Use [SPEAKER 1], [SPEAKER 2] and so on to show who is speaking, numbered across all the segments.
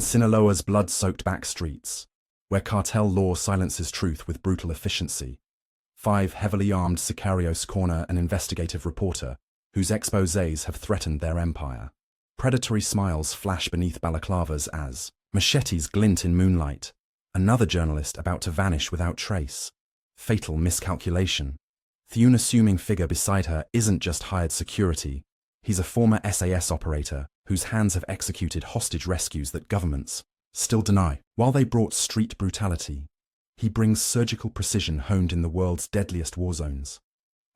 [SPEAKER 1] Sinaloa's blood-soaked backstreets, where cartel law silences truth with brutal efficiency, 5 heavily armed sicarios corner an investigative reporter whose exposés have threatened their empire. Predatory smiles flash beneath balaclavas as machetes glint in moonlight. Another journalist about to vanish without trace. Fatal miscalculation. The unassuming figure beside her isn't just hired security. He's a former SAS operator whose hands have executed hostage rescues that governments still deny. While they brought street brutality, he brings surgical precision honed in the world's deadliest warzones.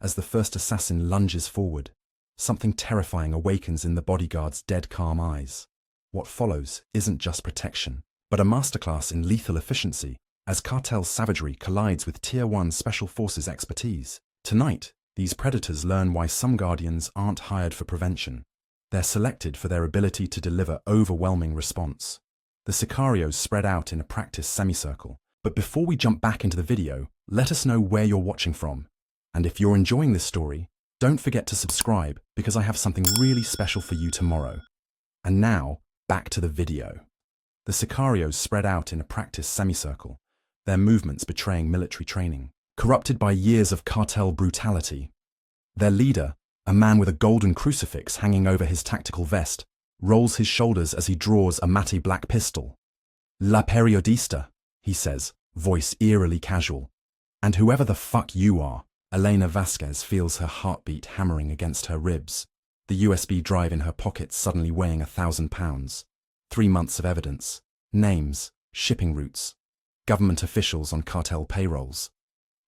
[SPEAKER 1] As the first assassin lunges forward, something terrifying awakens in the bodyguard's dead calm eyes. What follows isn't just protection, but a masterclass in lethal efficiency as cartel savagery collides with Tier 1 Special Forces expertise. Tonight, these predators learn why some guardians aren't hired for prevention. They're selected for their ability to deliver overwhelming response. The sicarios spread out in a practice semicircle. But before we jump back into the video, let us know where you're watching from. And if you're enjoying this story, don't forget to subscribe because I have something really special for you tomorrow. And now, back to the video. The sicarios spread out in a practice semicircle, their movements betraying military training, corrupted by years of cartel brutality. Their leader, a man with a golden crucifix hanging over his tactical vest, rolls his shoulders as he draws a matte black pistol. La periodista, he says, voice eerily casual. And whoever the fuck you are, Elena Vasquez feels her heartbeat hammering against her ribs, the USB drive in her pocket suddenly weighing 1,000 pounds. 3 months of evidence, names, shipping routes, government officials on cartel payrolls.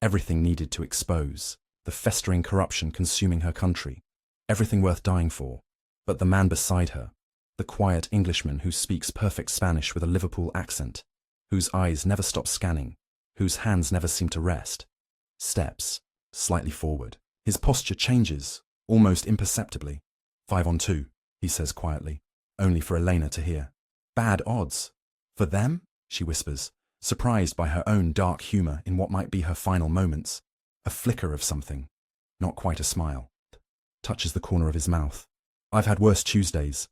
[SPEAKER 1] Everything needed to expose the festering corruption consuming her country. Everything worth dying for. But the man beside her, the quiet Englishman who speaks perfect Spanish with a Liverpool accent, whose eyes never stop scanning, whose hands never seem to rest, steps slightly forward. His posture changes, almost imperceptibly. 5 on 2, he says quietly, only for Elena to hear. Bad odds. For them? She whispers, surprised by her own dark humor in what might be her final moments. A flicker of something, not quite a smile, touches the corner of his mouth. I've had worse Tuesdays.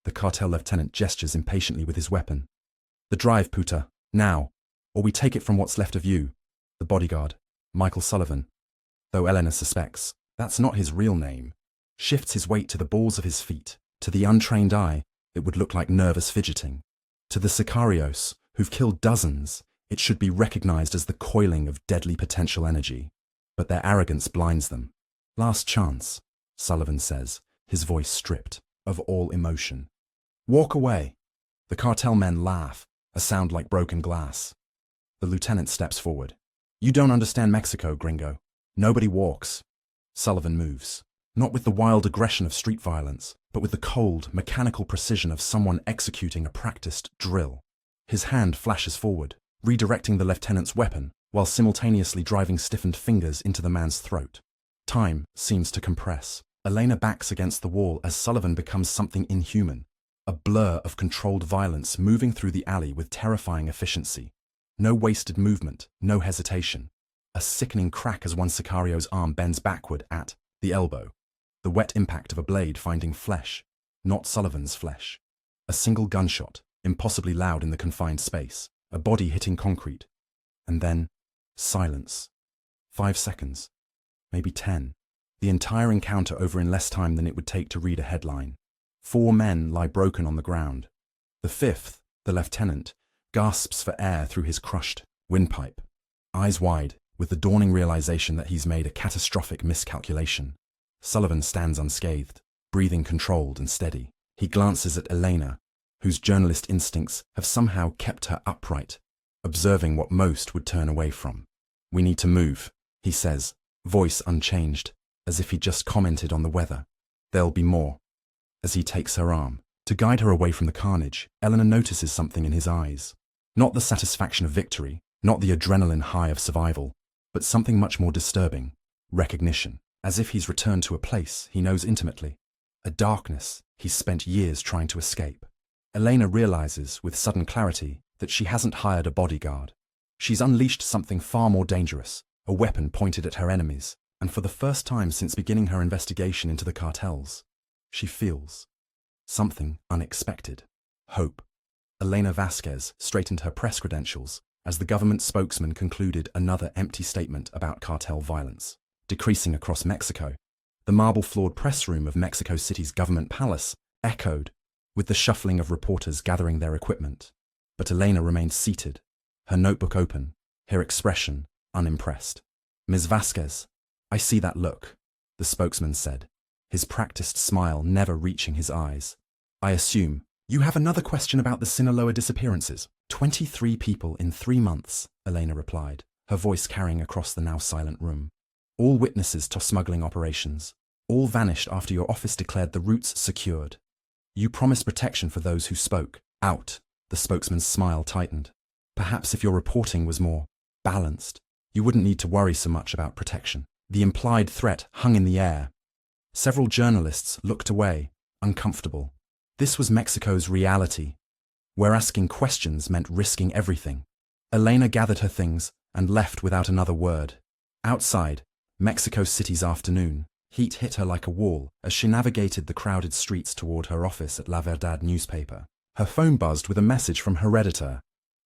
[SPEAKER 1] The cartel lieutenant gestures impatiently with his weapon. The drive, puta, now, or we take it from what's left of you. The bodyguard, Michael Sullivan, though Elena suspects that's not his real name, shifts his weight to the balls of his feet. To the untrained eye, it would look like nervous fidgeting. To the sicarios, who've killed dozens, it should be recognized as the coiling of deadly potential energy. But their arrogance blinds them. Last chance, Sullivan says, his voice stripped of all emotion. Walk away. The cartel men laugh, a sound like broken glass. The lieutenant steps forward. You don't understand Mexico, gringo. Nobody walks. Sullivan moves, not with the wild aggression of street violence, but with the cold, mechanical precision of someone executing a practiced drill. His hand flashes forward, redirecting the lieutenant's weapon, while simultaneously driving stiffened fingers into the man's throat. Time seems to compress. Elena backs against the wall as Sullivan becomes something inhuman, a blur of controlled violence moving through the alley with terrifying efficiency. No wasted movement, no hesitation. A sickening crack as one sicario's arm bends backward at the elbow. The wet impact of a blade finding flesh, not Sullivan's flesh. A single gunshot, impossibly loud in the confined space. A body hitting concrete. And then, silence. 5 seconds. Maybe 10. The entire encounter over in less time than it would take to read a headline. 4 men lie broken on the ground. The 5th, the lieutenant, gasps for air through his crushed windpipe. Eyes wide, with the dawning realization that he's made a catastrophic miscalculation. Sullivan stands unscathed, breathing controlled and steady. He glances at Elena, whose journalist instincts have somehow kept her upright, observing what most would turn away from. We need to move, he says, voice unchanged, as if he just commented on the weather. There'll be more. As he takes her arm, to guide her away from the carnage, Elena notices something in his eyes. Not the satisfaction of victory, not the adrenaline high of survival, but something much more disturbing, recognition, as if he's returned to a place he knows intimately, a darkness he's spent years trying to escape. Elena realizes with sudden clarity that she hasn't hired a bodyguard. She's unleashed something far more dangerous, a weapon pointed at her enemies, and for the first time since beginning her investigation into the cartels, she feels something unexpected. Hope. Elena Vasquez straightened her press credentials as the government spokesman concluded another empty statement about cartel violence, decreasing across Mexico. The marble-floored press room of Mexico City's government palace echoed with the shuffling of reporters gathering their equipment. But Elena remained seated, her notebook open, her expression unimpressed. "Ms. Vasquez, I see that look," the spokesman said, his practiced smile never reaching his eyes. "I assume you have another question about the Sinaloa disappearances." 23 people in 3 months, Elena replied, her voice carrying across the now silent room. "All witnesses to smuggling operations. All vanished after your office declared the routes secured. You promised protection for those who spoke out." The spokesman's smile tightened. "Perhaps if your reporting was more balanced, you wouldn't need to worry so much about protection." The implied threat hung in the air. Several journalists looked away, uncomfortable. This was Mexico's reality, where asking questions meant risking everything. Elena gathered her things and left without another word. Outside, Mexico City's afternoon, heat hit her like a wall as she navigated the crowded streets toward her office at La Verdad newspaper. Her phone buzzed with a message from her editor.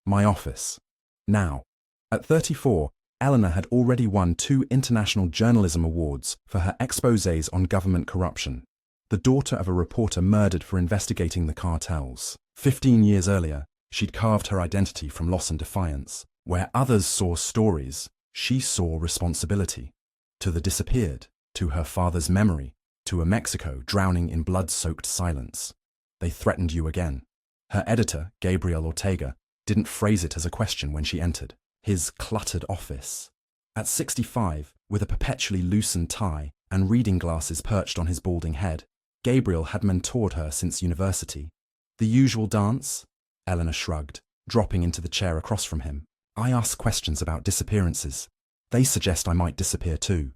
[SPEAKER 1] "My office. Now." At 34, Eleanor had already won 2 international journalism awards for her exposés on government corruption. The daughter of a reporter murdered for investigating the cartels. 15 years earlier, she'd carved her identity from loss and defiance. Where others saw stories, she saw responsibility. To the disappeared, to her father's memory, to a Mexico drowning in blood-soaked silence. "They threatened you again." Her editor, Gabriel Ortega, didn't phrase it as a question when she entered his cluttered office. At 65, with a perpetually loosened tie and reading glasses perched on his balding head, Gabriel had mentored her since university. "The usual dance?" Eleanor shrugged, dropping into the chair across from him. "I ask questions about disappearances. They suggest I might disappear too."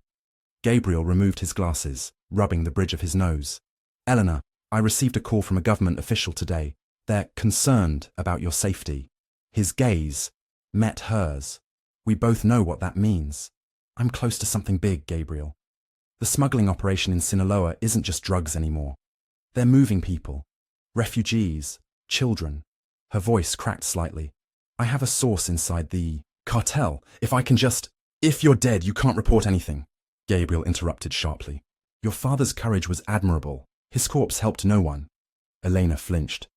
[SPEAKER 1] Gabriel removed his glasses, rubbing the bridge of his nose. "Eleanor, I received a call from a government official today. They're concerned about your safety." His gaze met hers. "We both know what that means." "I'm close to something big, Gabriel. The smuggling operation in Sinaloa isn't just drugs anymore. They're moving people. Refugees. Children." Her voice cracked slightly. "I have a source inside the cartel. If I can just—" "If you're dead, you can't report anything," Gabriel interrupted sharply. "Your father's courage was admirable. His corpse helped no one." Elena flinched.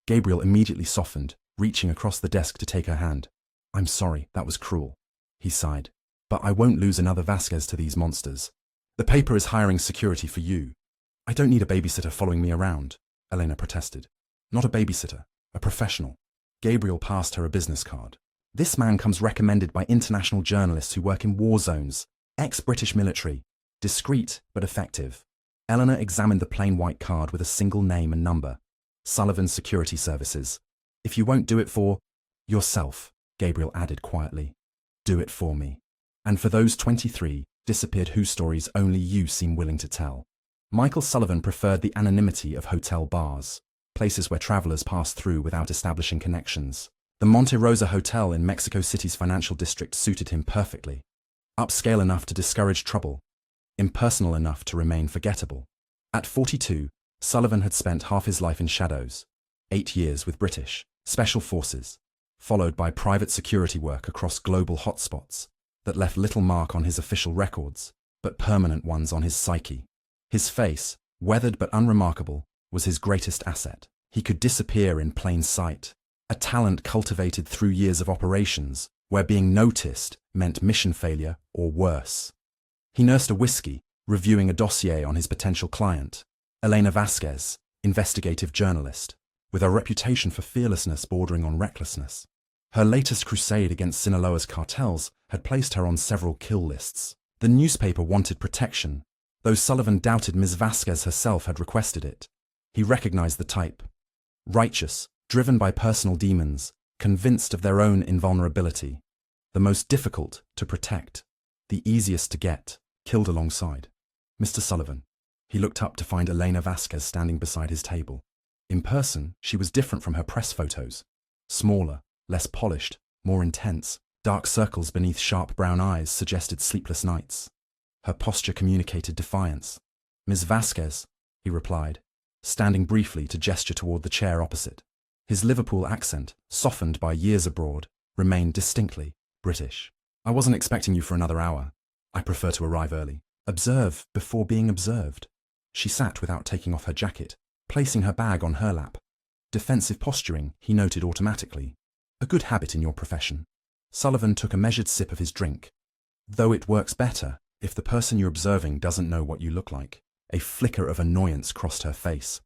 [SPEAKER 1] Gabriel immediately softened, reaching across the desk to take her hand. "I'm sorry, that was cruel," he sighed. "But I won't lose another Vasquez to these monsters. The paper is hiring security for you." "I don't need a babysitter following me around," Elena protested. "Not a babysitter, a professional." Gabriel passed her a business card. "This man comes recommended by international journalists who work in war zones, ex-British military, discreet but effective." Eleanor examined the plain white card with a single name and number. "Sullivan Security Services. If you won't do it for yourself," Gabriel added quietly, "do it for me. And for those 23 disappeared whose stories only you seem willing to tell." Michael Sullivan preferred the anonymity of hotel bars, places where travelers passed through without establishing connections. The Monte Rosa Hotel in Mexico City's financial district suited him perfectly. Upscale enough to discourage trouble, impersonal enough to remain forgettable. At 42, Sullivan had spent half his life in shadows, 8 years with British Special Forces, followed by private security work across global hotspots that left little mark on his official records, but permanent ones on his psyche. His face, weathered but unremarkable, was his greatest asset. He could disappear in plain sight, a talent cultivated through years of operations, where being noticed meant mission failure or worse. He nursed a whiskey, reviewing a dossier on his potential client, Elena Vasquez, investigative journalist, with a reputation for fearlessness bordering on recklessness. Her latest crusade against Sinaloa's cartels had placed her on several kill lists. The newspaper wanted protection, though Sullivan doubted Ms. Vasquez herself had requested it. He recognized the type. Righteous, driven by personal demons, convinced of their own invulnerability. The most difficult to protect, the easiest to get, killed alongside. "Mr. Sullivan." He looked up to find Elena Vasquez standing beside his table. In person, she was different from her press photos. Smaller, less polished, more intense. Dark circles beneath sharp brown eyes suggested sleepless nights. Her posture communicated defiance. "Ms. Vasquez," he replied, standing briefly to gesture toward the chair opposite. His Liverpool accent, softened by years abroad, remained distinctly British. I wasn't expecting you for another hour. I prefer to arrive early. Observe before being observed. She sat without taking off her jacket, placing her bag on her lap. Defensive posturing, he noted automatically. A good habit in your profession. Sullivan took a measured sip of his drink. Though it works better if the person you're observing doesn't know what you look like. A flicker of annoyance crossed her face.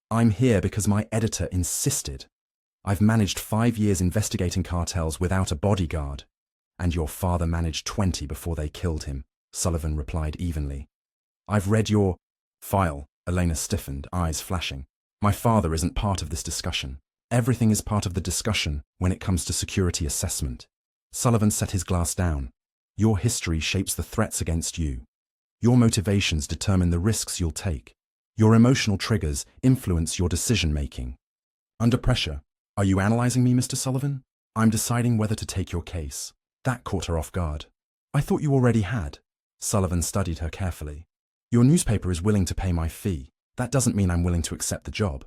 [SPEAKER 1] I'm here because my editor insisted. I've managed 5 years investigating cartels without a bodyguard. And your father managed 20 before they killed him, Sullivan replied evenly. I've read your file, Elena stiffened, eyes flashing. My father isn't part of this discussion. Everything is part of the discussion when it comes to security assessment. Sullivan set his glass down. Your history shapes the threats against you. Your motivations determine the risks you'll take. Your emotional triggers influence your decision-making. Under pressure, are you analyzing me, Mr. Sullivan? I'm deciding whether to take your case. That caught her off guard. I thought you already had. Sullivan studied her carefully. Your newspaper is willing to pay my fee. That doesn't mean I'm willing to accept the job.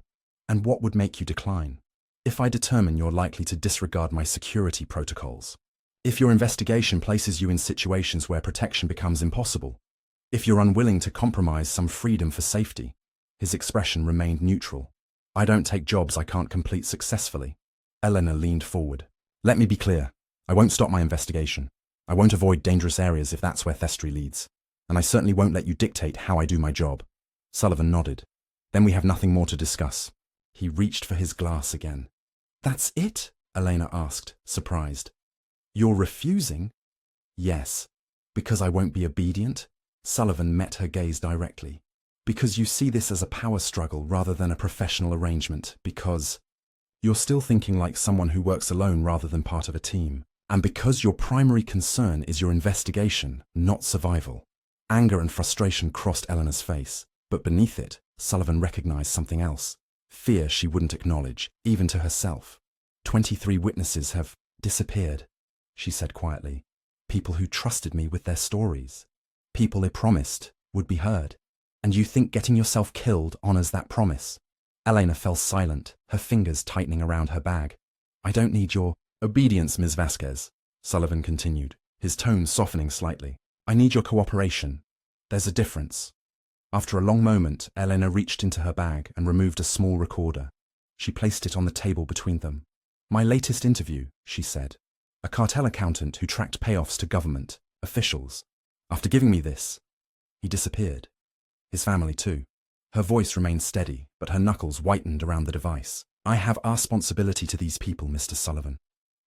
[SPEAKER 1] And what would make you decline? If I determine you're likely to disregard my security protocols. If your investigation places you in situations where protection becomes impossible. If you're unwilling to compromise some freedom for safety. His expression remained neutral. I don't take jobs I can't complete successfully. Elena leaned forward. Let me be clear. I won't stop my investigation. I won't avoid dangerous areas if that's where thievery leads. And I certainly won't let you dictate how I do my job. Sullivan nodded. Then we have nothing more to discuss. He reached for his glass again. That's it? Elena asked, surprised. You're refusing? Yes. Because I won't be obedient? Sullivan met her gaze directly. Because you see this as a power struggle rather than a professional arrangement. Because you're still thinking like someone who works alone rather than part of a team. And because your primary concern is your investigation, not survival. Anger and frustration crossed Eleanor's face, but beneath it, Sullivan recognized something else. Fear she wouldn't acknowledge, even to herself. 23 witnesses have disappeared, she said quietly. People who trusted me with their stories. People they promised would be heard. And you think getting yourself killed honors that promise? Elena fell silent, her fingers tightening around her bag. I don't need your obedience, Ms. Vasquez, Sullivan continued, his tone softening slightly. I need your cooperation. There's a difference. After a long moment, Elena reached into her bag and removed a small recorder. She placed it on the table between them. My latest interview, she said. A cartel accountant who tracked payoffs to government, officials. After giving me this, he disappeared. His family too. Her voice remained steady, but her knuckles whitened around the device. I have a responsibility to these people, Mr. Sullivan.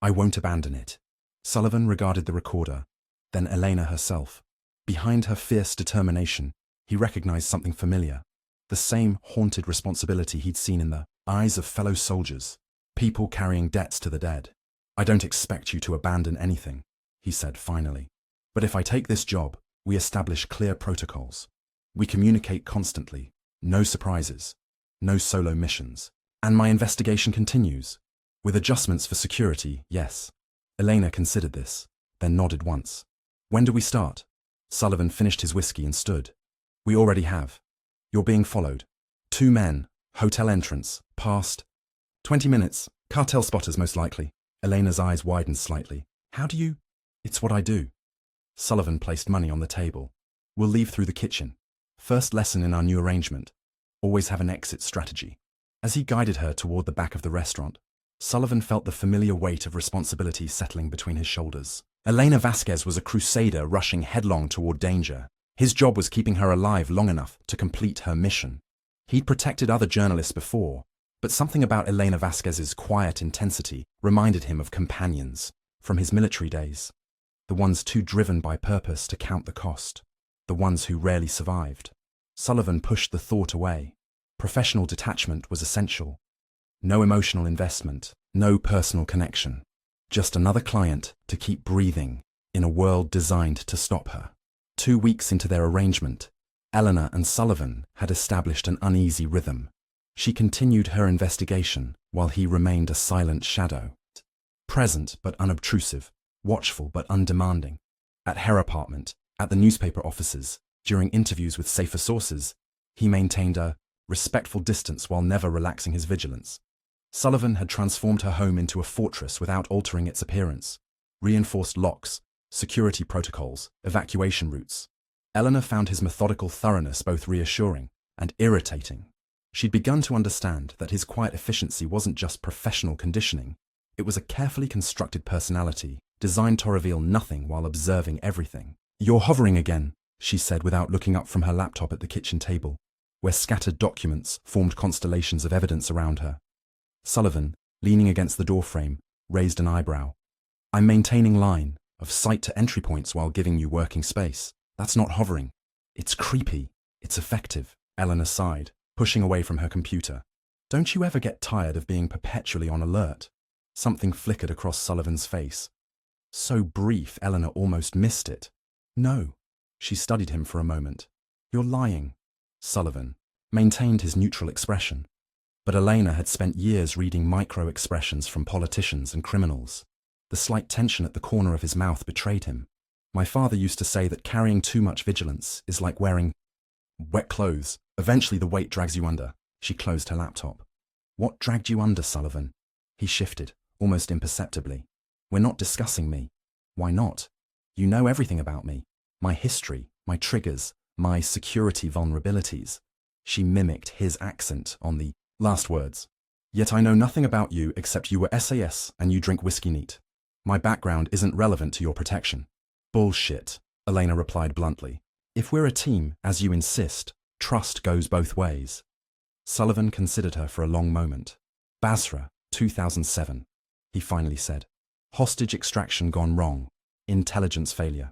[SPEAKER 1] I won't abandon it. Sullivan regarded the recorder, then Elena herself. Behind her fierce determination, he recognized something familiar. The same haunted responsibility he'd seen in the eyes of fellow soldiers, people carrying debts to the dead. I don't expect you to abandon anything, he said finally. But if I take this job, we establish clear protocols. We communicate constantly, no surprises, no solo missions. And my investigation continues. With adjustments for security, yes. Elena considered this, then nodded once. When do we start? Sullivan finished his whiskey and stood. We already have. You're being followed. 2 men, hotel entrance, past. 20 minutes, cartel spotters most likely. Elena's eyes widened slightly. How do you? It's what I do. Sullivan placed money on the table. We'll leave through the kitchen. First lesson in our new arrangement. Always have an exit strategy. As he guided her toward the back of the restaurant, Sullivan felt the familiar weight of responsibility settling between his shoulders. Elena Vasquez was a crusader rushing headlong toward danger. His job was keeping her alive long enough to complete her mission. He'd protected other journalists before, but something about Elena Vasquez's quiet intensity reminded him of companions from his military days. The ones too driven by purpose to count the cost. The ones who rarely survived. Sullivan pushed the thought away. Professional detachment was essential. No emotional investment, no personal connection. Just another client to keep breathing in a world designed to stop her. 2 weeks into their arrangement, Eleanor and Sullivan had established an uneasy rhythm. She continued her investigation while he remained a silent shadow. Present but unobtrusive, watchful but undemanding. At her apartment, at the newspaper offices, during interviews with safer sources, he maintained a respectful distance while never relaxing his vigilance. Sullivan had transformed her home into a fortress without altering its appearance. Reinforced locks, security protocols, evacuation routes. Eleanor found his methodical thoroughness both reassuring and irritating. She'd begun to understand that his quiet efficiency wasn't just professional conditioning, it was a carefully constructed personality designed to reveal nothing while observing everything. "You're hovering again," she said without looking up from her laptop at the kitchen table, where scattered documents formed constellations of evidence around her. Sullivan, leaning against the doorframe, raised an eyebrow. "I'm maintaining line of sight to entry points while giving you working space. That's not hovering. It's creepy. It's effective." Eleanor sighed, pushing away from her computer. "Don't you ever get tired of being perpetually on alert?" Something flickered across Sullivan's face. So brief, Eleanor almost missed it. "No." She studied him for a moment. "You're lying." Sullivan maintained his neutral expression. But Elena had spent years reading micro-expressions from politicians and criminals. The slight tension at the corner of his mouth betrayed him. "My father used to say that carrying too much vigilance is like wearing wet clothes. Eventually the weight drags you under." She closed her laptop. "What dragged you under, Sullivan?" He shifted, almost imperceptibly. "We're not discussing me." "Why not? You know everything about me. My history, my triggers, my security vulnerabilities." She mimicked his accent on the last words. "Yet I know nothing about you except you were SAS and you drink whiskey neat. My background isn't relevant to your protection." "Bullshit," Elena replied bluntly. "If we're a team, as you insist, trust goes both ways." Sullivan considered her for a long moment. "Basra, 2007, he finally said. "Hostage extraction gone wrong. Intelligence failure.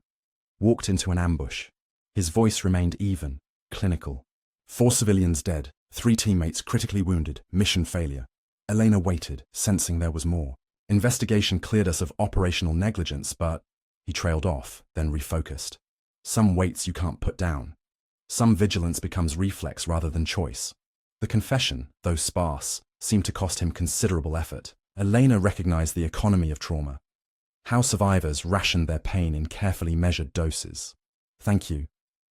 [SPEAKER 1] Walked into an ambush." His voice remained even, clinical. "4 civilians dead, 3 teammates critically wounded, mission failure." Elena waited, sensing there was more. "Investigation cleared us of operational negligence, but..." He trailed off, then refocused. "Some weights you can't put down. Some vigilance becomes reflex rather than choice." The confession, though sparse, seemed to cost him considerable effort. Elena recognized the economy of trauma. How survivors rationed their pain in carefully measured doses. "Thank you,"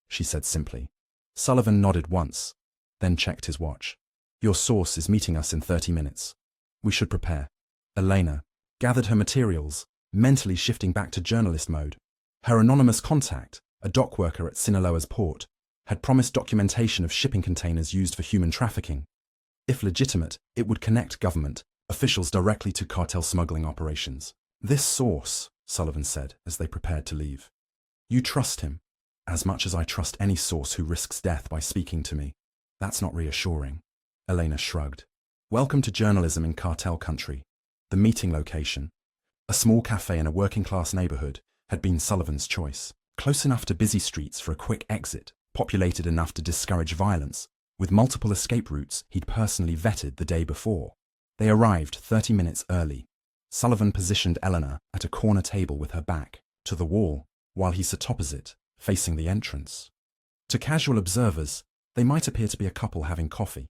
[SPEAKER 1] she said simply. Sullivan nodded once, then checked his watch. "Your source is meeting us in 30 minutes. We should prepare." Elena gathered her materials, mentally shifting back to journalist mode. Her anonymous contact, a dock worker at Sinaloa's port, had promised documentation of shipping containers used for human trafficking. If legitimate, it would connect government officials directly to cartel smuggling operations. "This source," Sullivan said as they prepared to leave. "You trust him?" "As much as I trust any source who risks death by speaking to me." "That's not reassuring." Elena shrugged. "Welcome to journalism in cartel country." The meeting location, a small cafe in a working-class neighborhood, had been Sullivan's choice. Close enough to busy streets for a quick exit, populated enough to discourage violence, with multiple escape routes he'd personally vetted the day before. They arrived 30 minutes early. Sullivan positioned Eleanor at a corner table with her back to the wall, while he sat opposite, facing the entrance. To casual observers, they might appear to be a couple having coffee.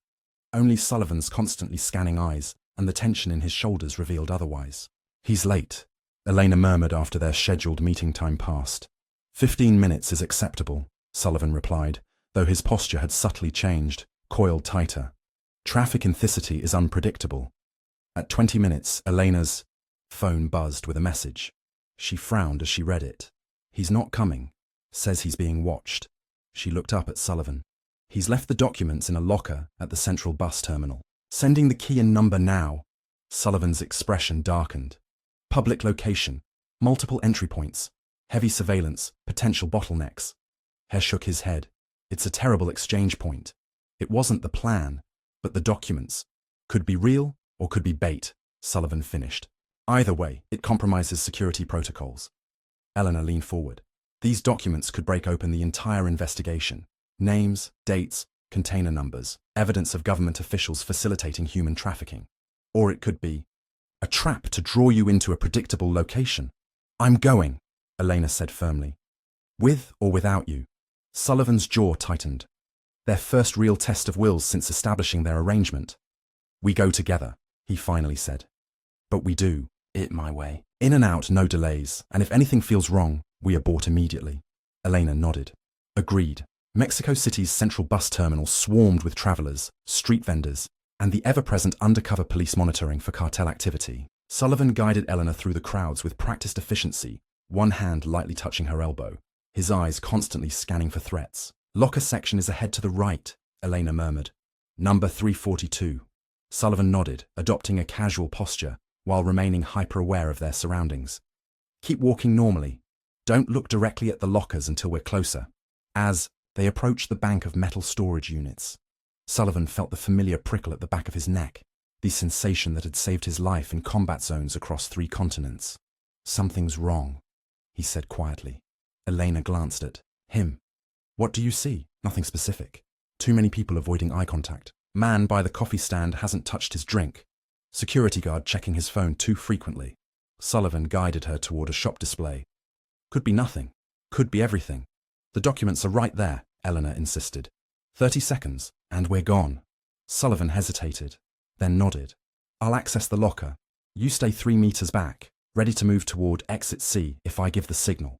[SPEAKER 1] Only Sullivan's constantly scanning eyes and the tension in his shoulders revealed otherwise. "He's late," Elena murmured after their scheduled meeting time passed. 15 minutes is acceptable," Sullivan replied, though his posture had subtly changed, coiled tighter. "Traffic enthicity is unpredictable." At 20 minutes, Elena's phone buzzed with a message. She frowned as she read it. "He's not coming. Says he's being watched." She looked up at Sullivan. "He's left the documents in a locker at the central bus terminal. Sending the key and number now." Sullivan's expression darkened. "Public location, multiple entry points, heavy surveillance, potential bottlenecks." Hare shook his head. "It's a terrible exchange point. It wasn't the plan, but the documents. Could be real or could be bait," Sullivan finished. "Either way, it compromises security protocols." Eleanor leaned forward. "These documents could break open the entire investigation. Names, dates, container numbers, evidence of government officials facilitating human trafficking. Or it could be a trap to draw you into a predictable location." "I'm going," Elena said firmly. "With or without you." Sullivan's jaw tightened. Their first real test of wills since establishing their arrangement. "We go together," he finally said. "But we do it my way. In and out, no delays, and if anything feels wrong, we abort immediately." Elena nodded. "Agreed." Mexico City's central bus terminal swarmed with travelers, street vendors, and the ever-present undercover police monitoring for cartel activity. Sullivan guided Elena through the crowds with practiced efficiency, one hand lightly touching her elbow, his eyes constantly scanning for threats. Locker section is ahead to the right, Elena murmured. Number 342. Sullivan nodded, adopting a casual posture, while remaining hyper-aware of their surroundings. Keep walking normally. Don't look directly at the lockers until we're closer. As they approached the bank of metal storage units, Sullivan felt the familiar prickle at the back of his neck, the sensation that had saved his life in combat zones across 3 continents. Something's wrong, he said quietly. Elena glanced at him. What do you see? Nothing specific. Too many people avoiding eye contact. Man by the coffee stand hasn't touched his drink. Security guard checking his phone too frequently. Sullivan guided her toward a shop display. Could be nothing. Could be everything. The documents are right there, Elena insisted. 30 seconds, and we're gone. Sullivan hesitated, then nodded. I'll access the locker. You stay 3 meters back, ready to move toward exit C if I give the signal.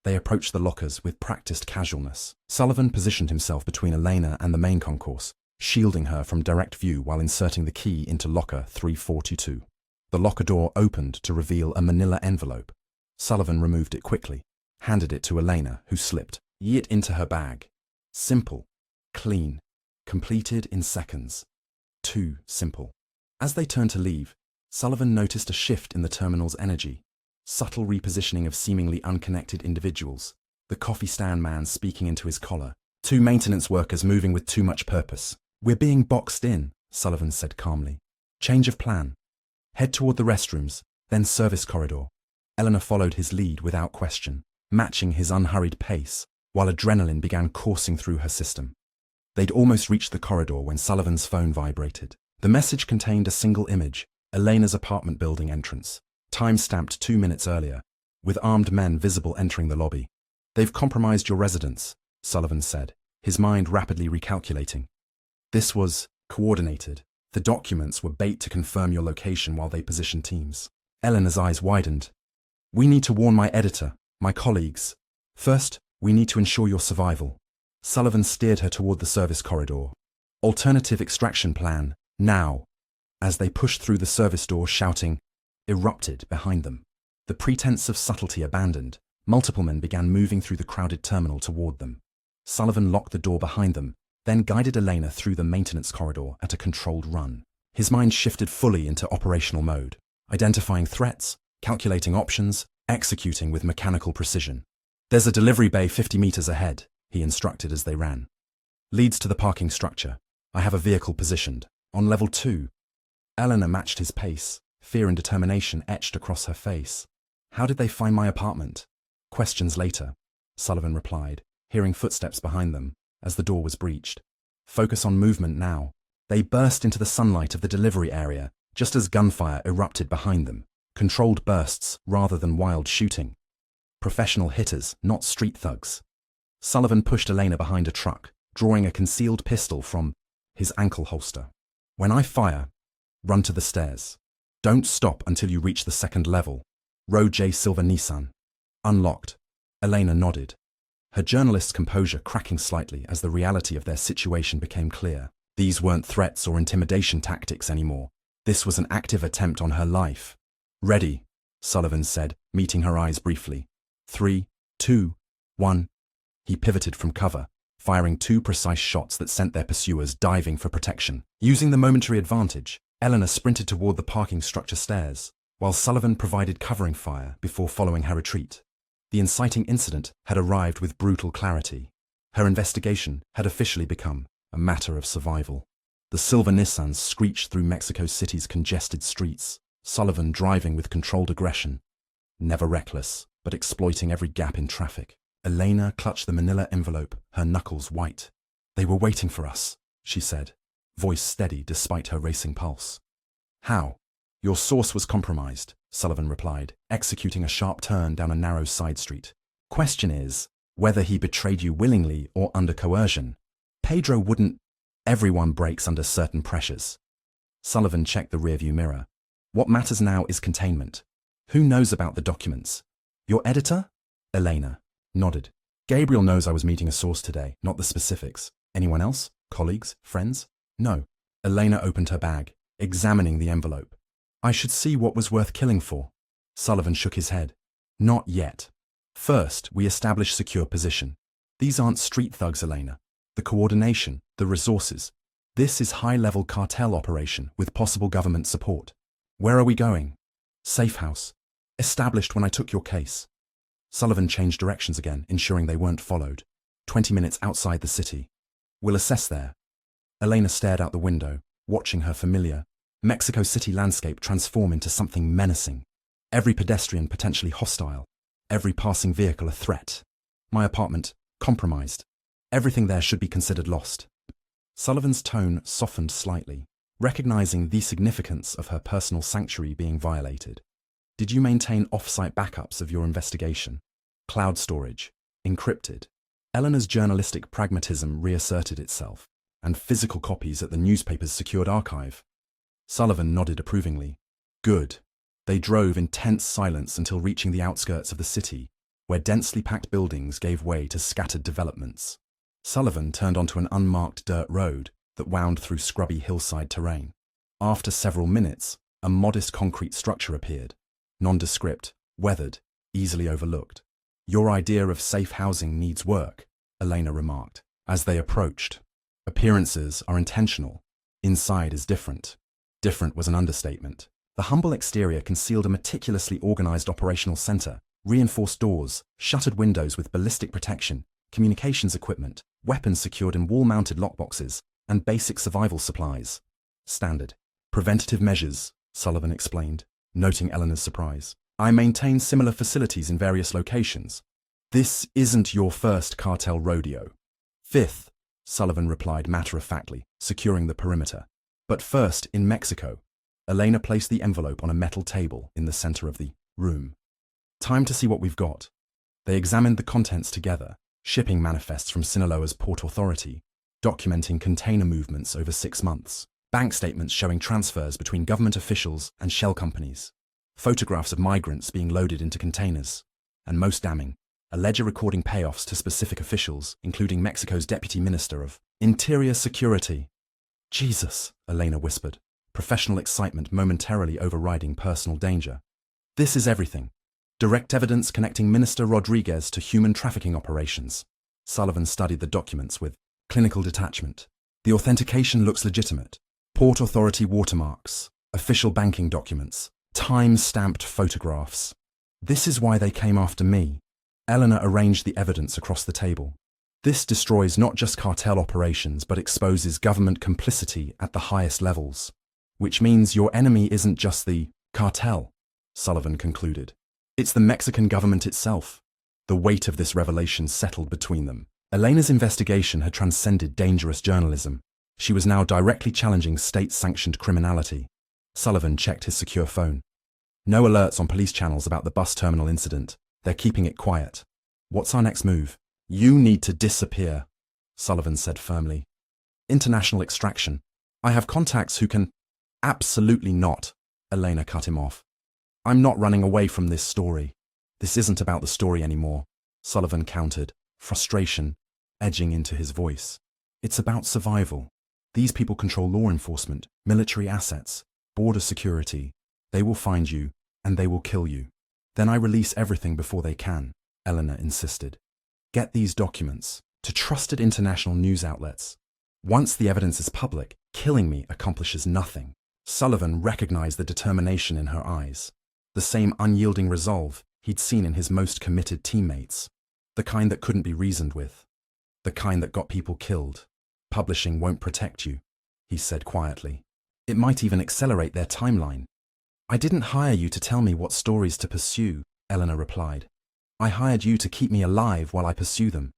[SPEAKER 1] They approached the lockers with practiced casualness. Sullivan positioned himself between Elena and the main concourse, shielding her from direct view while inserting the key into locker 342. The locker door opened to reveal a manila envelope. Sullivan removed it quickly, handed it to Elena, who slipped it into her bag. Simple, clean, completed in seconds. Too simple. As they turned to leave, Sullivan noticed a shift in the terminal's energy. Subtle repositioning of seemingly unconnected individuals. The coffee stand man speaking into his collar. 2 maintenance workers moving with too much purpose. We're being boxed in, Sullivan said calmly. Change of plan. Head toward the restrooms, then service corridor. Elena followed his lead without question, matching his unhurried pace, while adrenaline began coursing through her system. They'd almost reached the corridor when Sullivan's phone vibrated. The message contained a single image, Elena's apartment building entrance, time-stamped 2 minutes earlier, with armed men visible entering the lobby. They've compromised your residence, Sullivan said, his mind rapidly recalculating. This was coordinated. The documents were bait to confirm your location while they positioned teams. Elena's eyes widened. We need to warn my editor, my colleagues. First, we need to ensure your survival. Sullivan steered her toward the service corridor. Alternative extraction plan, now. As they pushed through the service door, shouting, erupted behind them. The pretense of subtlety abandoned, multiple men began moving through the crowded terminal toward them. Sullivan locked the door behind them, then guided Elena through the maintenance corridor at a controlled run. His mind shifted fully into operational mode, identifying threats, calculating options, executing with mechanical precision. There's a delivery bay 50 meters ahead, he instructed as they ran. Leads to the parking structure. I have a vehicle positioned. On level 2. Elena matched his pace, fear and determination etched across her face. How did they find my apartment? Questions later, Sullivan replied, hearing footsteps behind them, as the door was breached. Focus on movement now. They burst into the sunlight of the delivery area, just as gunfire erupted behind them. Controlled bursts rather than wild shooting. Professional hitters, not street thugs. Sullivan pushed Elena behind a truck, drawing a concealed pistol from his ankle holster. When I fire, run to the stairs. Don't stop until you reach the 2nd level. Row J Silver Nissan. Unlocked. Elena nodded, her journalist's composure cracking slightly as the reality of their situation became clear. These weren't threats or intimidation tactics anymore. This was an active attempt on her life. Ready, Sullivan said, meeting her eyes briefly. 3, 2, 1. He pivoted from cover, firing 2 precise shots that sent their pursuers diving for protection. Using the momentary advantage, Elena sprinted toward the parking structure stairs, while Sullivan provided covering fire before following her retreat. The inciting incident had arrived with brutal clarity. Her investigation had officially become a matter of survival. The silver Nissans screeched through Mexico City's congested streets, Sullivan driving with controlled aggression, never reckless, but exploiting every gap in traffic. Elena clutched the manila envelope, her knuckles white. They were waiting for us, she said, voice steady despite her racing pulse. How? Your source was compromised, Sullivan replied, executing a sharp turn down a narrow side street. Question is, whether he betrayed you willingly or under coercion. Pedro wouldn't. Everyone breaks under certain pressures. Sullivan checked the rearview mirror. What matters now is containment. Who knows about the documents? Your editor? Elena nodded. Gabriel knows I was meeting a source today, not the specifics. Anyone else? Colleagues? Friends? No. Elena opened her bag, examining the envelope. I should see what was worth killing for. Sullivan shook his head. Not yet. First, we establish secure position. These aren't street thugs, Elena. The coordination, the resources. This is high-level cartel operation with possible government support. Where are we going? Safe house. Established when I took your case. Sullivan changed directions again, ensuring they weren't followed. 20 minutes outside the city. We'll assess there. Elena stared out the window, watching her familiar Mexico City landscape transform into something menacing. Every pedestrian potentially hostile. Every passing vehicle a threat. My apartment, compromised. Everything there should be considered lost. Sullivan's tone softened slightly, recognizing the significance of her personal sanctuary being violated. Did you maintain off-site backups of your investigation? Cloud storage? Encrypted? Eleanor's journalistic pragmatism reasserted itself, and physical copies at the newspaper's secured archive. Sullivan nodded approvingly. Good. They drove in tense silence until reaching the outskirts of the city, where densely packed buildings gave way to scattered developments. Sullivan turned onto an unmarked dirt road that wound through scrubby hillside terrain. After several minutes, a modest concrete structure appeared, nondescript, weathered, easily overlooked. Your idea of safe housing needs work, Elena remarked, as they approached. Appearances are intentional. Inside is different. Different was an understatement. The humble exterior concealed a meticulously organized operational center, reinforced doors, shuttered windows with ballistic protection, communications equipment, weapons secured in wall-mounted lockboxes, and basic survival supplies. Standard. Preventative measures, Sullivan explained, noting Eleanor's surprise. I maintain similar facilities in various locations. This isn't your first cartel rodeo. Fifth, Sullivan replied matter-of-factly, securing the perimeter. But first, in Mexico. Elena placed the envelope on a metal table in the center of the room. Time to see what we've got. They examined the contents together, shipping manifests from Sinaloa's Port Authority, documenting container movements over 6 months, bank statements showing transfers between government officials and shell companies, photographs of migrants being loaded into containers, and most damning, a ledger recording payoffs to specific officials, including Mexico's Deputy Minister of Interior Security. Jesus, Elena whispered, professional excitement momentarily overriding personal danger. This is everything. Direct evidence connecting Minister Rodriguez to human trafficking operations. Sullivan studied the documents with clinical detachment. The authentication looks legitimate. Port Authority watermarks, official banking documents, time-stamped photographs. This is why they came after me. Eleanor arranged the evidence across the table. This destroys not just cartel operations but exposes government complicity at the highest levels. Which means your enemy isn't just the cartel, Sullivan concluded. It's the Mexican government itself. The weight of this revelation settled between them. Elena's investigation had transcended dangerous journalism. She was now directly challenging state-sanctioned criminality. Sullivan checked his secure phone. No alerts on police channels about the bus terminal incident. They're keeping it quiet. What's our next move? You need to disappear, Sullivan said firmly. International extraction. I have contacts who can... Absolutely not, Elena cut him off. I'm not running away from this story. This isn't about the story anymore, Sullivan countered, frustration edging into his voice. It's about survival. These people control law enforcement, military assets, border security. They will find you, and they will kill you. Then I release everything before they can, Eleanor insisted. Get these documents to trusted international news outlets. Once the evidence is public, killing me accomplishes nothing. Sullivan recognized the determination in her eyes, the same unyielding resolve he'd seen in his most committed teammates, the kind that couldn't be reasoned with, the kind that got people killed. Publishing won't protect you, he said quietly. It might even accelerate their timeline. I didn't hire you to tell me what stories to pursue, Eleanor replied. I hired you to keep me alive while I pursue them.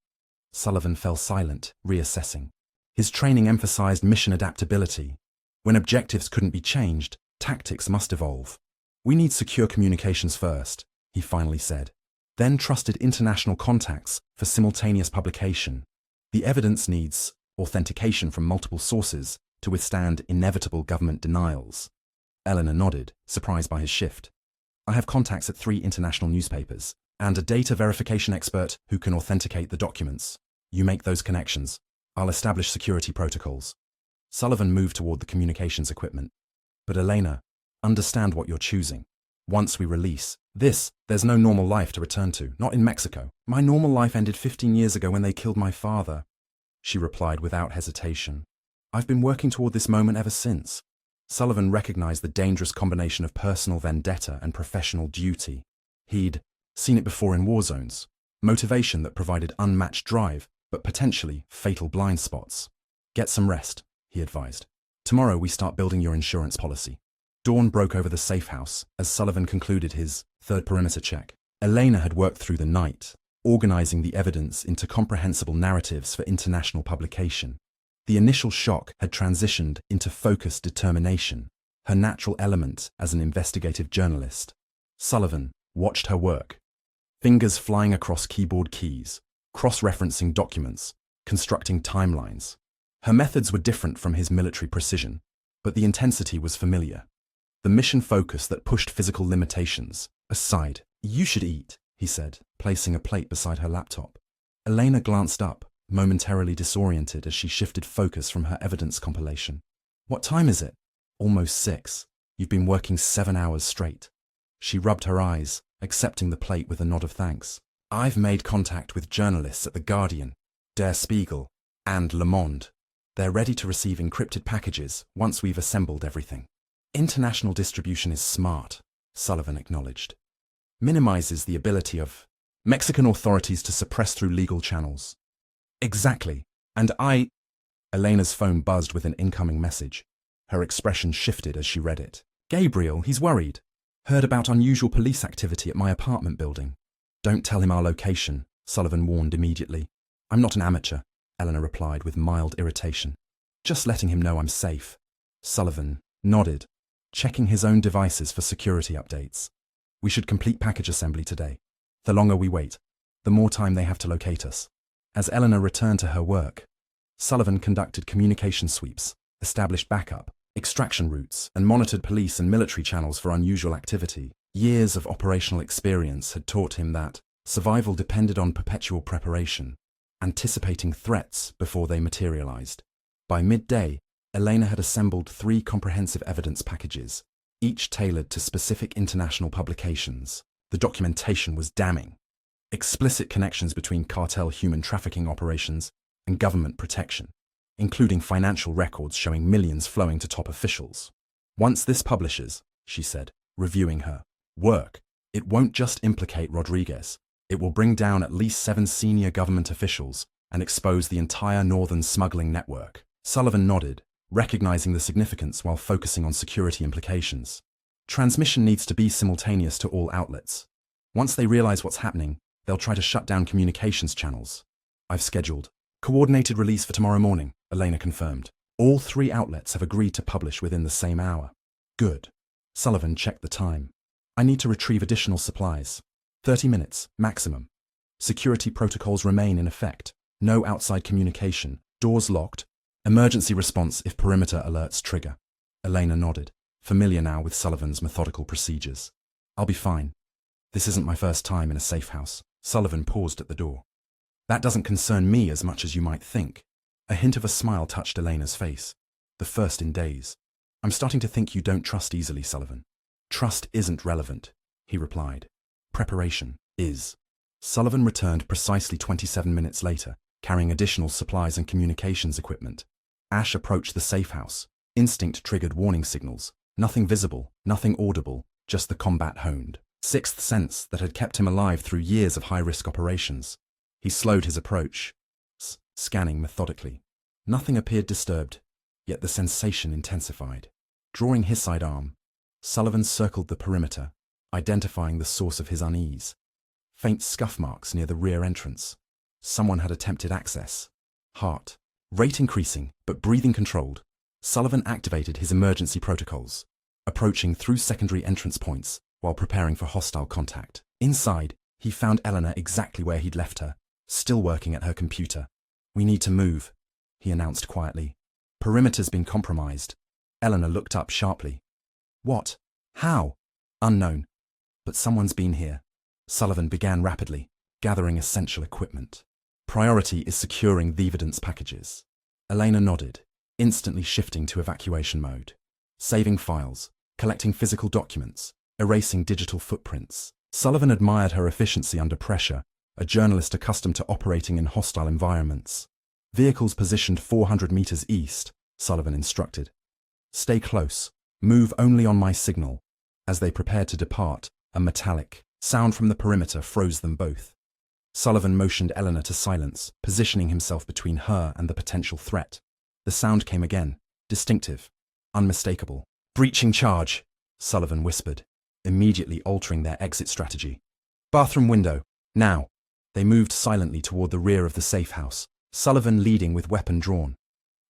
[SPEAKER 1] Sullivan fell silent, reassessing. His training emphasized mission adaptability. When objectives couldn't be changed, tactics must evolve. We need secure communications first, he finally said. Then trusted international contacts for simultaneous publication. The evidence needs authentication from multiple sources to withstand inevitable government denials. Eleanor nodded, surprised by his shift. I have contacts at 3 international newspapers, and a data verification expert who can authenticate the documents. You make those connections. I'll establish security protocols. Sullivan moved toward the communications equipment. But Elena, understand what you're choosing. Once we release this, there's no normal life to return to, not in Mexico. My normal life ended 15 years ago when they killed my father, she replied without hesitation. I've been working toward this moment ever since. Sullivan recognized the dangerous combination of personal vendetta and professional duty. He'd seen it before in warzones, motivation that provided unmatched drive, but potentially fatal blind spots. Get some rest, he advised. Tomorrow we start building your insurance policy. Dawn broke over the safe house as Sullivan concluded his third perimeter check. Elena had worked through the night, organizing the evidence into comprehensible narratives for international publication. The initial shock had transitioned into focused determination, her natural element as an investigative journalist. Sullivan watched her work, fingers flying across keyboard keys, cross-referencing documents, constructing timelines. Her methods were different from his military precision, but the intensity was familiar. The mission focus that pushed physical limitations aside. You should eat, he said, placing a plate beside her laptop. Elena glanced up, momentarily disoriented as she shifted focus from her evidence compilation. What time is it? Almost 6. You've been working 7 hours straight. She rubbed her eyes, accepting the plate with a nod of thanks. I've made contact with journalists at The Guardian, Der Spiegel, and Le Monde. They're ready to receive encrypted packages once we've assembled everything. International distribution is smart, Sullivan acknowledged. Minimizes the ability of Mexican authorities to suppress through legal channels. Exactly. And Elena's phone buzzed with an incoming message. Her expression shifted as she read it. Gabriel, he's worried. Heard about unusual police activity at my apartment building. Don't tell him our location, Sullivan warned immediately. I'm not an amateur, Elena replied with mild irritation. Just letting him know I'm safe. Sullivan nodded, checking his own devices for security updates. We should complete package assembly today. The longer we wait, the more time they have to locate us. As Elena returned to her work, Sullivan conducted communication sweeps, established backup, extraction routes, and monitored police and military channels for unusual activity. Years of operational experience had taught him that survival depended on perpetual preparation, anticipating threats before they materialized. By midday, Elena had assembled 3 comprehensive evidence packages, each tailored to specific international publications. The documentation was damning. Explicit connections between cartel human trafficking operations and government protection, including financial records showing millions flowing to top officials. Once this publishes, she said, reviewing her work, it won't just implicate Rodriguez. It will bring down at least 7 senior government officials and expose the entire northern smuggling network. Sullivan nodded, recognizing the significance while focusing on security implications. Transmission needs to be simultaneous to all outlets. Once they realize what's happening, they'll try to shut down communications channels. I've scheduled coordinated release for tomorrow morning, Elena confirmed. All 3 outlets have agreed to publish within the same hour. Good. Sullivan checked the time. I need to retrieve additional supplies. 30 minutes, maximum. Security protocols remain in effect. No outside communication. Doors locked. Emergency response if perimeter alerts trigger. Elena nodded, familiar now with Sullivan's methodical procedures. I'll be fine. This isn't my first time in a safe house. Sullivan paused at the door. That doesn't concern me as much as you might think. A hint of a smile touched Elena's face. The first in days. I'm starting to think you don't trust easily, Sullivan. Trust isn't relevant, he replied. Preparation is. Sullivan returned precisely 27 minutes later, carrying additional supplies and communications equipment. Ash approached the safe house. Instinct triggered warning signals. Nothing visible, nothing audible, just the combat honed. Sixth sense that had kept him alive through years of high-risk operations. He slowed his approach, scanning methodically. Nothing appeared disturbed, yet the sensation intensified. Drawing his sidearm, Sullivan circled the perimeter, identifying the source of his unease. Faint scuff marks near the rear entrance. Someone had attempted access. Heart rate increasing, but breathing controlled. Sullivan activated his emergency protocols, approaching through secondary entrance points while preparing for hostile contact. Inside, he found Elena exactly where he'd left her, still working at her computer. We need to move, he announced quietly. Perimeter's been compromised. Elena looked up sharply. What? How? Unknown. But someone's been here. Sullivan began rapidly, gathering essential equipment. Priority is securing the evidence packages. Elena nodded, instantly shifting to evacuation mode. Saving files, collecting physical documents, erasing digital footprints. Sullivan admired her efficiency under pressure, a journalist accustomed to operating in hostile environments. Vehicles positioned 400 meters east, Sullivan instructed. Stay close. Move only on my signal. As they prepared to depart, a metallic sound from the perimeter froze them both. Sullivan motioned Eleanor to silence, positioning himself between her and the potential threat. The sound came again, distinctive, unmistakable. Breaching charge, Sullivan whispered, immediately altering their exit strategy. Bathroom window, now. They moved silently toward the rear of the safe house, Sullivan leading with weapon drawn.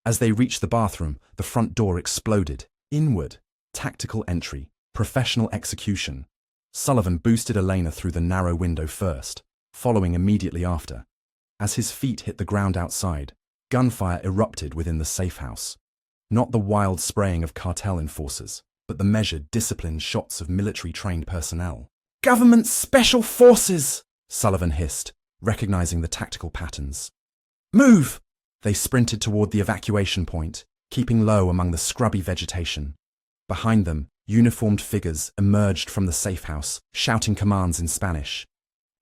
[SPEAKER 1] As they reached the bathroom, the front door exploded. Inward, tactical entry, professional execution. Sullivan boosted Elena through the narrow window first, following immediately after. As his feet hit the ground outside, gunfire erupted within the safe house. Not the wild spraying of cartel enforcers, but the measured, disciplined shots of military-trained personnel. Government Special Forces! Sullivan hissed, recognizing the tactical patterns. Move! They sprinted toward the evacuation point, keeping low among the scrubby vegetation. Behind them, uniformed figures emerged from the safe house, shouting commands in Spanish.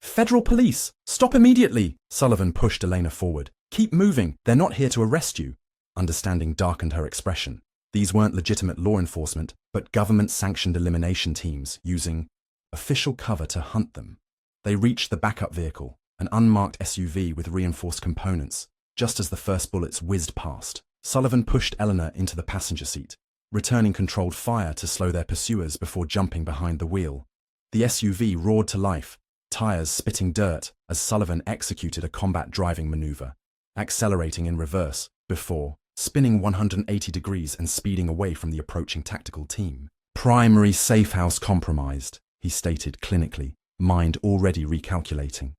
[SPEAKER 1] Federal police! Stop immediately! Sullivan pushed Elena forward. Keep moving, they're not here to arrest you. Understanding darkened her expression. These weren't legitimate law enforcement, but government-sanctioned elimination teams using official cover to hunt them. They reached the backup vehicle, an unmarked SUV with reinforced components, just as the first bullets whizzed past. Sullivan pushed Eleanor into the passenger seat, returning controlled fire to slow their pursuers before jumping behind the wheel. The SUV roared to life, tires spitting dirt as Sullivan executed a combat driving maneuver, accelerating in reverse before spinning 180 degrees and speeding away from the approaching tactical team. Primary safe house compromised, he stated clinically, mind already recalculating.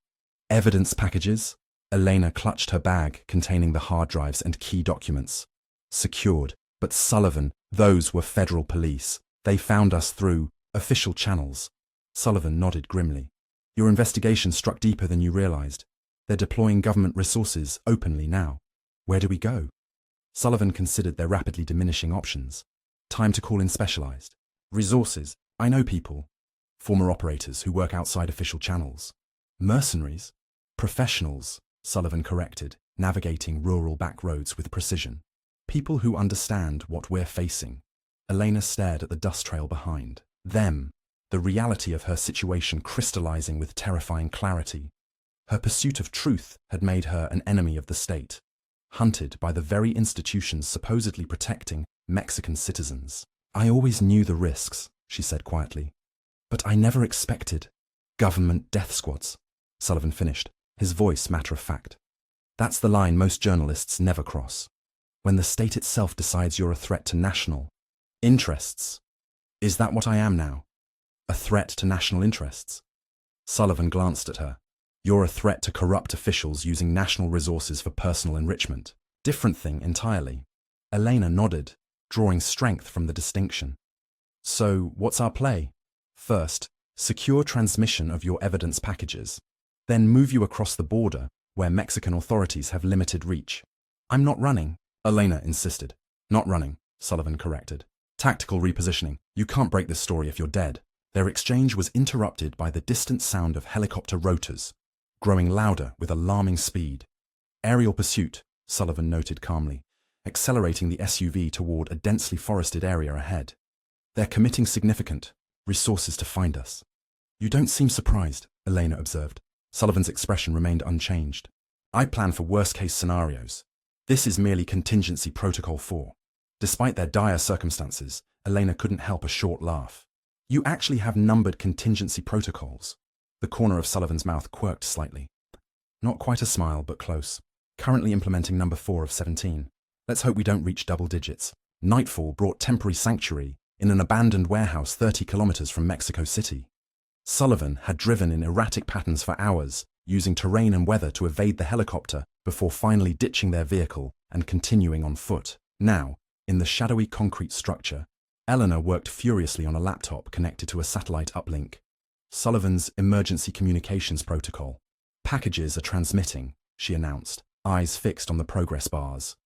[SPEAKER 1] Evidence packages? Elena clutched her bag containing the hard drives and key documents. Secured, but Sullivan, those were federal police. They found us through official channels. Sullivan nodded grimly. Your investigation struck deeper than you realized. They're deploying government resources openly now. Where do we go? Sullivan considered their rapidly diminishing options. Time to call in specialized. Resources. I know people. Former operators who work outside official channels. Mercenaries. Professionals, Sullivan corrected, navigating rural back roads with precision. People who understand what we're facing. Elena stared at the dust trail behind. Them. The reality of her situation crystallizing with terrifying clarity. Her pursuit of truth had made her an enemy of the state, hunted by the very institutions supposedly protecting Mexican citizens. I always knew the risks, she said quietly. But I never expected government death squads, Sullivan finished, his voice matter-of-fact. That's the line most journalists never cross. When the state itself decides you're a threat to national interests. Is that what I am now? A threat to national interests? Sullivan glanced at her. You're a threat to corrupt officials using national resources for personal enrichment. Different thing entirely. Elena nodded, drawing strength from the distinction. So, what's our play? First, secure transmission of your evidence packages. Then move you across the border, where Mexican authorities have limited reach. I'm not running, Elena insisted. Not running, Sullivan corrected. Tactical repositioning. You can't break this story if you're dead. Their exchange was interrupted by the distant sound of helicopter rotors, growing louder with alarming speed. Aerial pursuit, Sullivan noted calmly, accelerating the SUV toward a densely forested area ahead. They're committing significant resources to find us. You don't seem surprised, Elena observed. Sullivan's expression remained unchanged. I plan for worst-case scenarios. This is merely contingency protocol 4. Despite their dire circumstances, Elena couldn't help a short laugh. You actually have numbered contingency protocols. The corner of Sullivan's mouth quirked slightly. Not quite a smile, but close. Currently implementing number 4 of 17. Let's hope we don't reach double digits. Nightfall brought temporary sanctuary in an abandoned warehouse 30 kilometers from Mexico City. Sullivan had driven in erratic patterns for hours, using terrain and weather to evade the helicopter before finally ditching their vehicle and continuing on foot. Now, in the shadowy concrete structure, Eleanor worked furiously on a laptop connected to a satellite uplink. Sullivan's emergency communications protocol. Packages are transmitting, she announced, eyes fixed on the progress bars.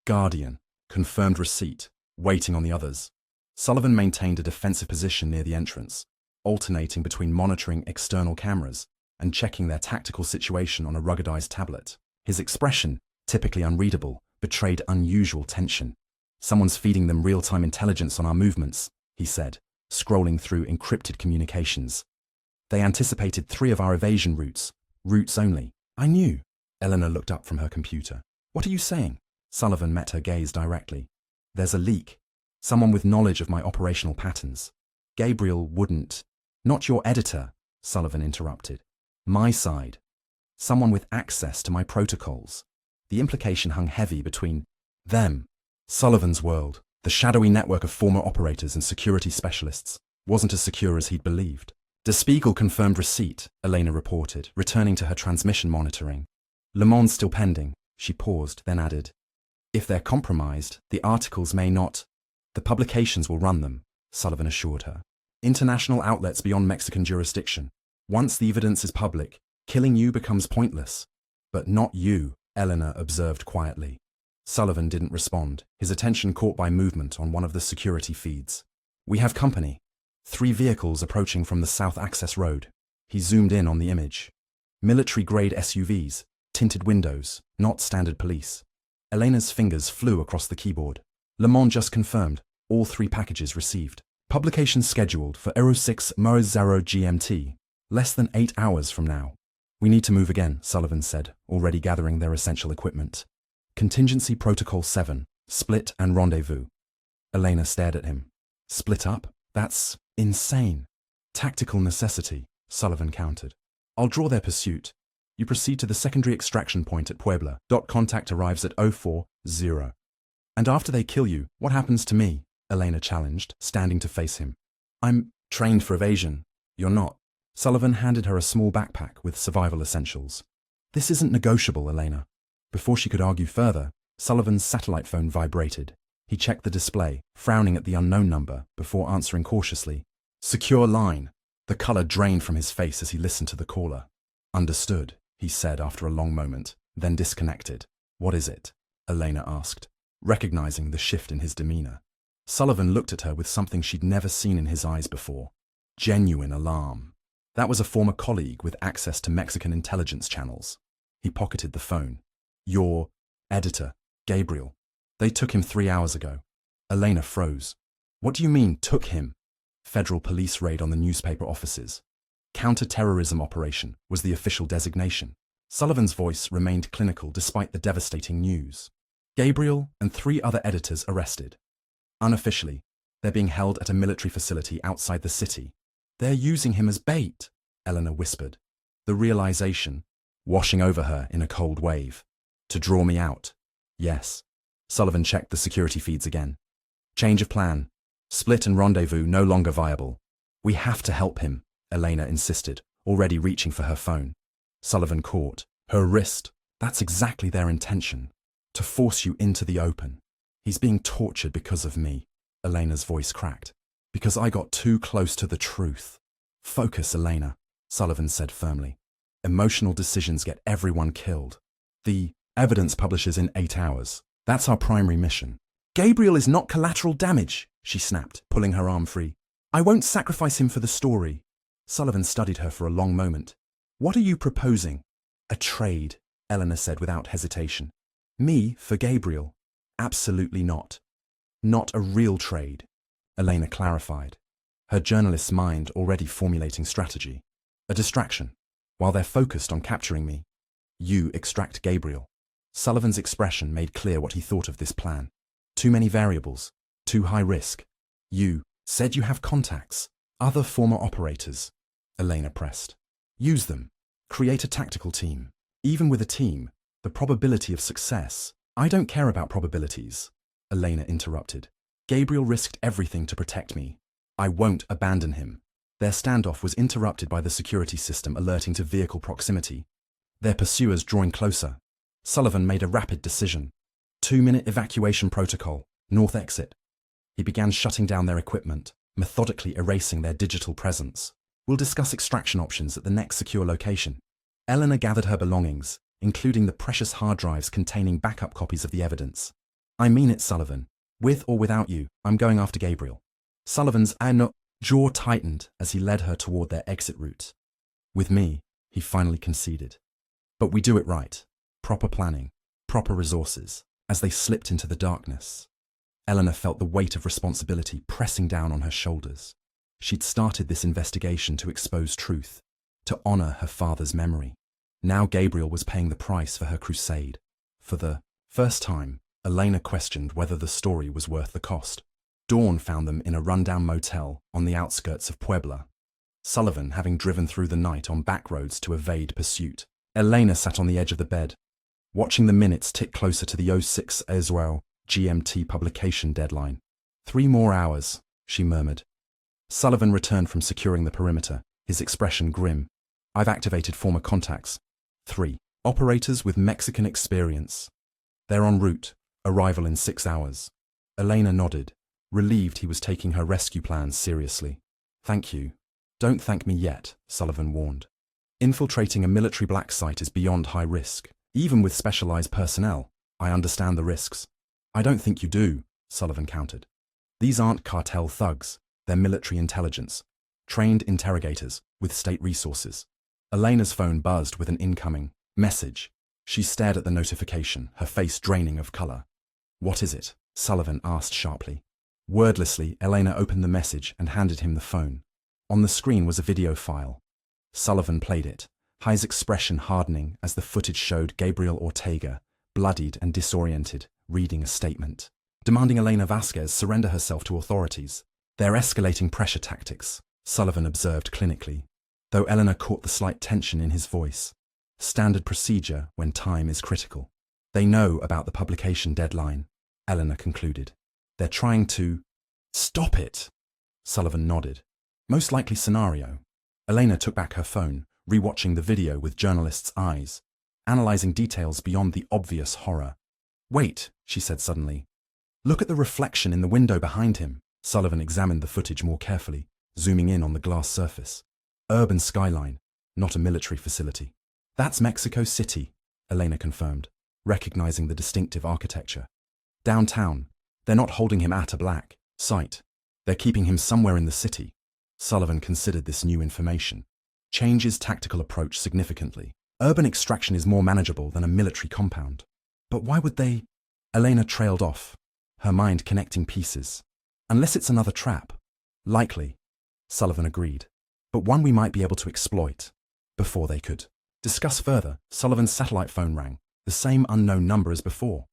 [SPEAKER 1] Guardian, confirmed receipt, waiting on the others. Sullivan maintained a defensive position near the entrance, alternating between monitoring external cameras and checking their tactical situation on a ruggedized tablet. His expression, typically unreadable, betrayed unusual tension. "Someone's feeding them real-time intelligence on our movements," he said, scrolling through encrypted communications. "They anticipated 3 of our evasion routes only." "I knew." Eleanor looked up from her computer. "What are you saying?" Sullivan met her gaze directly. "There's a leak. Someone with knowledge of my operational patterns." "Gabriel wouldn't." "Not your editor," Sullivan interrupted. "My side. Someone with access to my protocols." The implication hung heavy between them. Sullivan's world, the shadowy network of former operators and security specialists, wasn't as secure as he'd believed. Der Spiegel confirmed receipt, Elena reported, returning to her transmission monitoring. Le Monde still pending. She paused, then added, "If they're compromised, the articles may not." "The publications will run them," Sullivan assured her. "International outlets beyond Mexican jurisdiction. Once the evidence is public, killing you becomes pointless." "But not you," Eleanor observed quietly. Sullivan didn't respond, his attention caught by movement on one of the security feeds. "We have company. 3 vehicles approaching from the South Access Road." He zoomed in on the image. Military-grade SUVs, tinted windows, not standard police. Elena's fingers flew across the keyboard. "Le Monde just confirmed. All 3 packages received. Publication scheduled for 06:00 GMT, less than 8 hours from now." "We need to move again," Sullivan said, already gathering their essential equipment. "Contingency Protocol 7, split and rendezvous." Elena stared at him. "Split up? That's insane." "Tactical necessity," Sullivan countered. "I'll draw their pursuit. You proceed to the secondary extraction point at Puebla. Contact arrives at 040. "And after they kill you, what happens to me?" Elena challenged, standing to face him. "I'm trained for evasion. You're not." Sullivan handed her a small backpack with survival essentials. "This isn't negotiable, Elena." Before she could argue further, Sullivan's satellite phone vibrated. He checked the display, frowning at the unknown number, before answering cautiously. "Secure line." The color drained from his face as he listened to the caller. "Understood," he said after a long moment, then disconnected. "What is it?" Elena asked, recognizing the shift in his demeanor. Sullivan looked at her with something she'd never seen in his eyes before. Genuine alarm. That was a former colleague with access to Mexican intelligence channels. He pocketed the phone. "Your editor, Gabriel. They took him 3 hours ago." Elena froze. "What do you mean, took him?" "Federal police raid on the newspaper offices. Counter-terrorism operation was the official designation." Sullivan's voice remained clinical despite the devastating news. "Gabriel and 3 other editors arrested. Unofficially, they're being held at a military facility outside the city." "They're using him as bait," Eleanor whispered, the realization washing over her in a cold wave. "To draw me out." "Yes." Sullivan checked the security feeds again. "Change of plan. Split and rendezvous no longer viable." "We have to help him," Elena insisted, already reaching for her phone. Sullivan caught her wrist. "That's exactly their intention. To force you into the open." "He's being tortured because of me," Elena's voice cracked. "Because I got too close to the truth." "Focus, Elena," Sullivan said firmly. "Emotional decisions get everyone killed. The evidence publishes in 8 hours. That's our primary mission." "Gabriel is not collateral damage," she snapped, pulling her arm free. "I won't sacrifice him for the story." Sullivan studied her for a long moment. "What are you proposing?" "A trade," Eleanor said without hesitation. "Me for Gabriel?" "Absolutely not." "Not a real trade," Elena clarified, her journalist's mind already formulating strategy. "A distraction, while they're focused on capturing me. You extract Gabriel." Sullivan's expression made clear what he thought of this plan. "Too many variables, too high risk." "You said you have contacts, other former operators," Elena pressed. "Use them. Create a tactical team. Even with a team, the probability of success—" "I don't care about probabilities," Elena interrupted. "Gabriel risked everything to protect me. I won't abandon him." Their standoff was interrupted by the security system alerting to vehicle proximity, their pursuers drawing closer. Sullivan made a rapid decision. 2-minute evacuation protocol, north exit. He began shutting down their equipment, methodically erasing their digital presence. "We'll discuss extraction options at the next secure location." Eleanor gathered her belongings, including the precious hard drives containing backup copies of the evidence. I mean it, Sullivan. With or without you, I'm going after Gabriel. Sullivan's jaw tightened as he led her toward their exit route. With me, he finally conceded. But we do it right. Proper planning, proper resources. As they slipped into the darkness, Eleanor felt the weight of responsibility pressing down on her shoulders. She'd started this investigation to expose truth, to honor her father's memory. Now Gabriel was paying the price for her crusade. For the first time, Elena questioned whether the story was worth the cost. Dawn found them in a rundown motel on the outskirts of Puebla. Sullivan having driven through the night on back roads to evade pursuit. Elena sat on the edge of the bed, watching the minutes tick closer to the 06 Israel GMT publication deadline. 3 more hours, she murmured. Sullivan returned from securing the perimeter, his expression grim. I've activated former contacts. 3 operators with Mexican experience. They're en route, arrival in 6 hours. Elena nodded, relieved he was taking her rescue plans seriously. Thank you. Don't thank me yet, Sullivan warned. Infiltrating a military black site is beyond high risk. Even with specialized personnel, I understand the risks. I don't think you do, Sullivan countered. These aren't cartel thugs, they're military intelligence. Trained interrogators, with state resources. Elena's phone buzzed with an incoming message. She stared at the notification, her face draining of color. What is it? Sullivan asked sharply. Wordlessly, Elena opened the message and handed him the phone. On the screen was a video file. Sullivan played it, his expression hardening as the footage showed Gabriel Ortega, bloodied and disoriented, reading a statement, demanding Elena Vasquez surrender herself to authorities. They're escalating pressure tactics, Sullivan observed clinically, though Elena caught the slight tension in his voice. Standard procedure when time is critical. They know about the publication deadline, Elena concluded. They're trying to... Stop it! Sullivan nodded. Most likely scenario. Elena took back her phone, rewatching the video with journalist's eyes, analyzing details beyond the obvious horror. Wait, she said suddenly. Look at the reflection in the window behind him. Sullivan examined the footage more carefully, zooming in on the glass surface. Urban skyline, not a military facility. That's Mexico City, Elena confirmed, recognizing the distinctive architecture. Downtown, they're not holding him at a black site. They're keeping him somewhere in the city. Sullivan considered this new information. Changes tactical approach significantly. Urban extraction is more manageable than a military compound. But why would they? Elena trailed off, her mind connecting pieces. Unless it's another trap. Likely, Sullivan agreed, but one we might be able to exploit. Before they could discuss further, Sullivan's satellite phone rang, the same unknown number as before.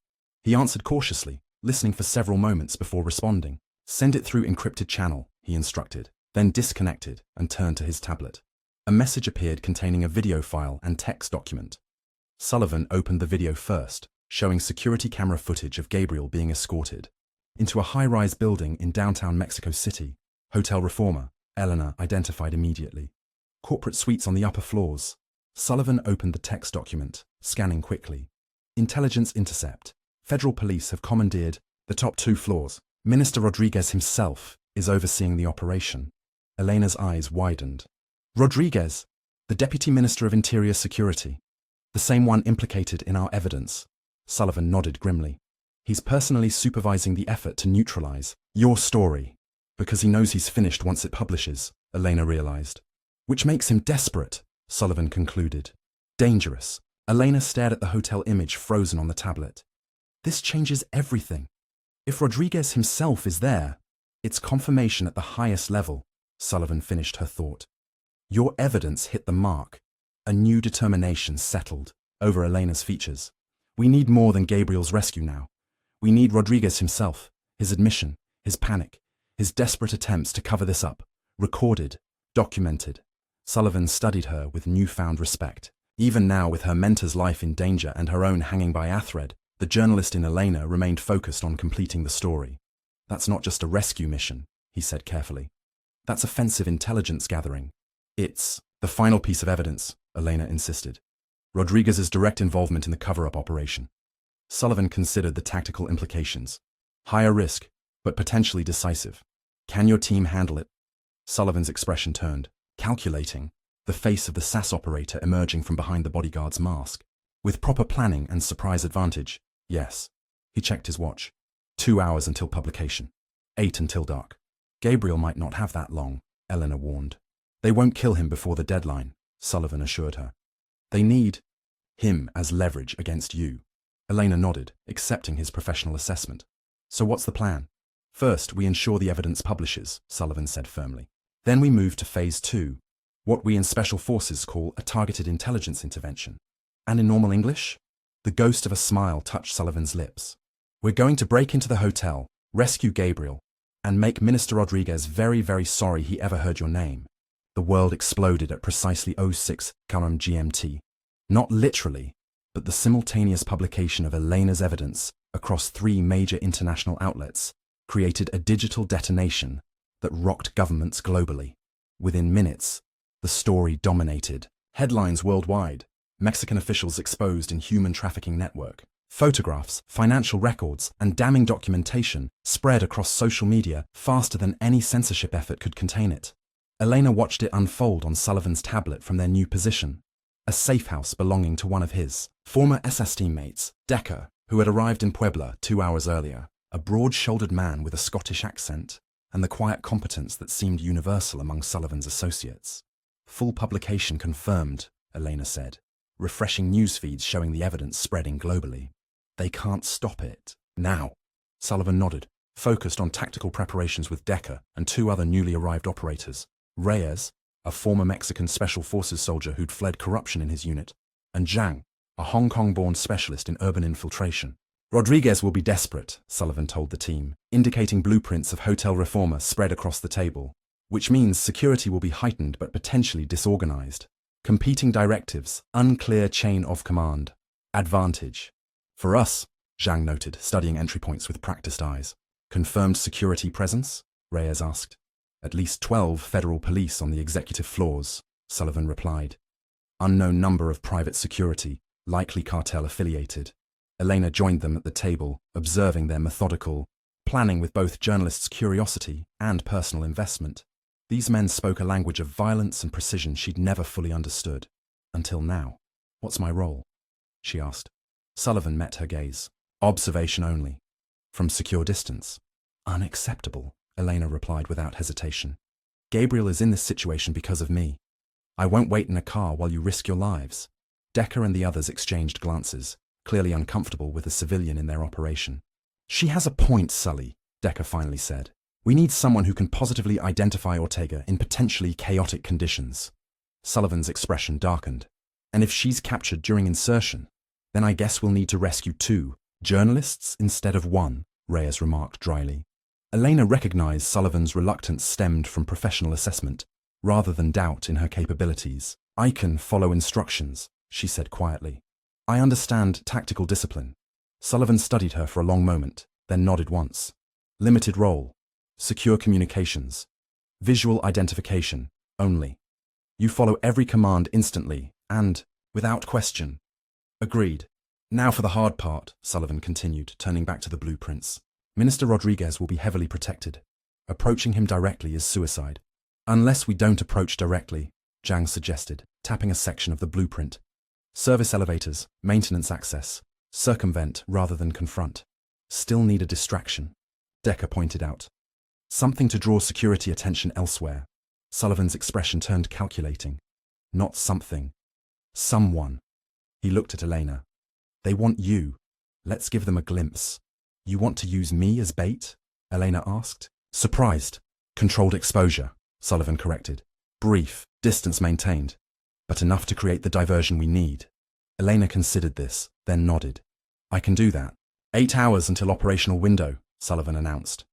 [SPEAKER 1] He answered cautiously, listening for several moments before responding. Send it through encrypted channel, he instructed, then disconnected and turned to his tablet. A message appeared containing a video file and text document. Sullivan opened the video first, showing security camera footage of Gabriel being escorted into a high-rise building in downtown Mexico City. Hotel Reforma, Eleanor identified immediately. Corporate suites on the upper floors. Sullivan opened the text document, scanning quickly. Intelligence intercept. Federal police have commandeered the top 2 floors. Minister Rodriguez himself is overseeing the operation. Elena's eyes widened. Rodriguez, the Deputy Minister of Interior Security. The same one implicated in our evidence. Sullivan nodded grimly. He's personally supervising the effort to neutralize your story, because he knows he's finished once it publishes, Elena realized. Which makes him desperate, Sullivan concluded. Dangerous. Elena stared at the hotel image frozen on the tablet. This changes everything. If Rodriguez himself is there, it's confirmation at the highest level, Sullivan finished her thought. Your evidence hit the mark. A new determination settled over Elena's features. We need more than Gabriel's rescue now. We need Rodriguez himself, his admission, his panic, his desperate attempts to cover this up. Recorded, documented. Sullivan studied her with newfound respect. Even now, with her mentor's life in danger and her own hanging by a thread, the journalist in Elena remained focused on completing the story. That's not just a rescue mission, he said carefully. That's offensive intelligence gathering. It's the final piece of evidence, Elena insisted. Rodriguez's direct involvement in the cover-up operation. Sullivan considered the tactical implications. Higher risk, but potentially decisive. Can your team handle it? Sullivan's expression turned, calculating, the face of the SAS operator emerging from behind the bodyguard's mask. With proper planning and surprise advantage, yes. He checked his watch. 2 hours until publication. 8 until dark. Gabriel might not have that long, Elena warned. They won't kill him before the deadline, Sullivan assured her. They need him as leverage against you. Elena nodded, accepting his professional assessment. So what's the plan? First, we ensure the evidence publishes, Sullivan said firmly. Then we move to phase 2, what we in Special Forces call a targeted intelligence intervention. And in normal English? The ghost of a smile touched Sullivan's lips. We're going to break into the hotel, rescue Gabriel, and make Minister Rodriguez very, very sorry he ever heard your name. The world exploded at precisely 06 GMT. Not literally, but the simultaneous publication of Elena's evidence across 3 major international outlets created a digital detonation that rocked governments globally. Within minutes, the story dominated. Headlines worldwide, Mexican officials exposed in human trafficking network. Photographs, financial records, and damning documentation spread across social media faster than any censorship effort could contain it. Elena watched it unfold on Sullivan's tablet from their new position, a safe house belonging to one of his former SS teammates, Decker, who had arrived in Puebla 2 hours earlier, a broad-shouldered man with a Scottish accent and the quiet competence that seemed universal among Sullivan's associates. Full publication confirmed, Elena said, refreshing news feeds showing the evidence spreading globally. They can't stop it. Now. Sullivan nodded, focused on tactical preparations with Decker and 2 other newly arrived operators. Reyes, a former Mexican Special Forces soldier who'd fled corruption in his unit, and Zhang, a Hong Kong-born specialist in urban infiltration. Rodriguez will be desperate, Sullivan told the team, indicating blueprints of Hotel Reforma spread across the table, which means security will be heightened but potentially disorganized. Competing directives, unclear chain of command. Advantage. For us, Zhang noted, studying entry points with practiced eyes. Confirmed security presence? Reyes asked. At least 12 federal police on the executive floors, Sullivan replied. Unknown number of private security, likely cartel affiliated. Elena joined them at the table, observing their methodical planning with both journalists' curiosity and personal investment. These men spoke a language of violence and precision she'd never fully understood. Until now. What's my role? She asked. Sullivan met her gaze. Observation only. From secure distance. Unacceptable, Elena replied without hesitation. Gabriel is in this situation because of me. I won't wait in a car while you risk your lives. Decker and the others exchanged glances, clearly uncomfortable with a civilian in their operation. She has a point, Sully, Decker finally said. We need someone who can positively identify Ortega in potentially chaotic conditions. Sullivan's expression darkened. And if she's captured during insertion, then I guess we'll need to rescue 2 journalists instead of 1, Reyes remarked dryly. Elena recognized Sullivan's reluctance stemmed from professional assessment, rather than doubt in her capabilities. I can follow instructions, she said quietly. I understand tactical discipline. Sullivan studied her for a long moment, then nodded once. Limited role. Secure communications. Visual identification, only. You follow every command instantly, and, without question. Agreed. Now for the hard part, Sullivan continued, turning back to the blueprints. Minister Rodriguez will be heavily protected. Approaching him directly is suicide. Unless we don't approach directly, Zhang suggested, tapping a section of the blueprint. Service elevators, maintenance access, circumvent rather than confront. Still need a distraction, Decker pointed out. Something to draw security attention elsewhere. Sullivan's expression turned calculating. Not something. Someone. He looked at Elena. They want you. Let's give them a glimpse. You want to use me as bait? Elena asked. Surprised. Controlled exposure, Sullivan corrected. Brief, distance maintained, but enough to create the diversion we need. Elena considered this, then nodded. I can do that. 8 hours until operational window, Sullivan announced.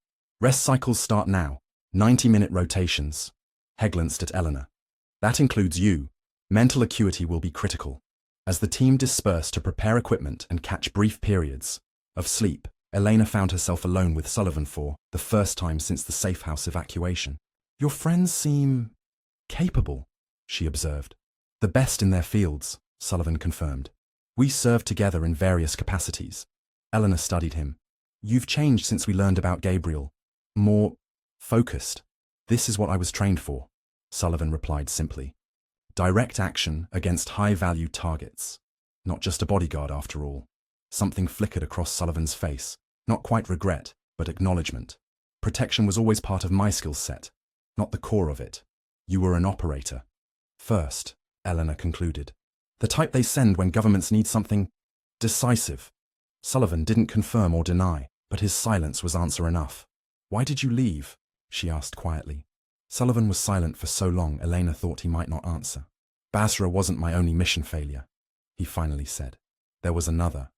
[SPEAKER 1] Rest cycles start now. 90-minute rotations. He glanced at Elena. That includes you. Mental acuity will be critical. As the team dispersed to prepare equipment and catch brief periods of sleep, Elena found herself alone with Sullivan for the first time since the safe house evacuation. Your friends seem capable, she observed. The best in their fields, Sullivan confirmed. We served together in various capacities. Elena studied him. You've changed since we learned about Gabriel. More focused. This is what I was trained for, Sullivan replied simply. Direct action against high-value targets. Not just a bodyguard after all. Something flickered across Sullivan's face, not quite regret, but acknowledgement. Protection was always part of my skill set, not the core of it. You were an operator. First, Eleanor concluded. The type they send when governments need something decisive. Sullivan didn't confirm or deny, but his silence was answer enough. Why did you leave? She asked quietly. Sullivan was silent for so long Elena thought he might not answer. Basra wasn't my only mission failure, he finally said. There was another.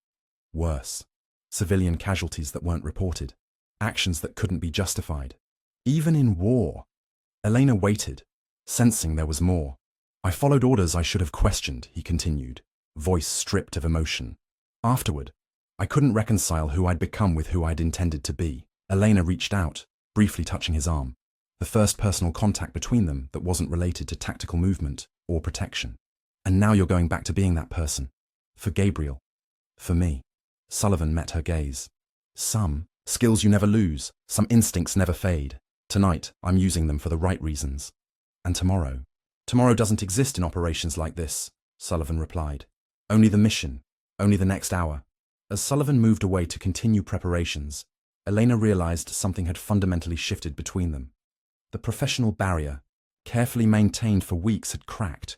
[SPEAKER 1] Worse. Civilian casualties that weren't reported. Actions that couldn't be justified. Even in war. Elena waited, sensing there was more. I followed orders I should have questioned, he continued, voice stripped of emotion. Afterward, I couldn't reconcile who I'd become with who I'd intended to be. Elena reached out, briefly touching his arm. The first personal contact between them that wasn't related to tactical movement or protection. And now you're going back to being that person. For Gabriel. For me. Sullivan met her gaze. Some skills you never lose, some instincts never fade. Tonight, I'm using them for the right reasons. And tomorrow? Tomorrow doesn't exist in operations like this, Sullivan replied. Only the mission, only the next hour. As Sullivan moved away to continue preparations, Elena realized something had fundamentally shifted between them. The professional barrier, carefully maintained for weeks, had cracked,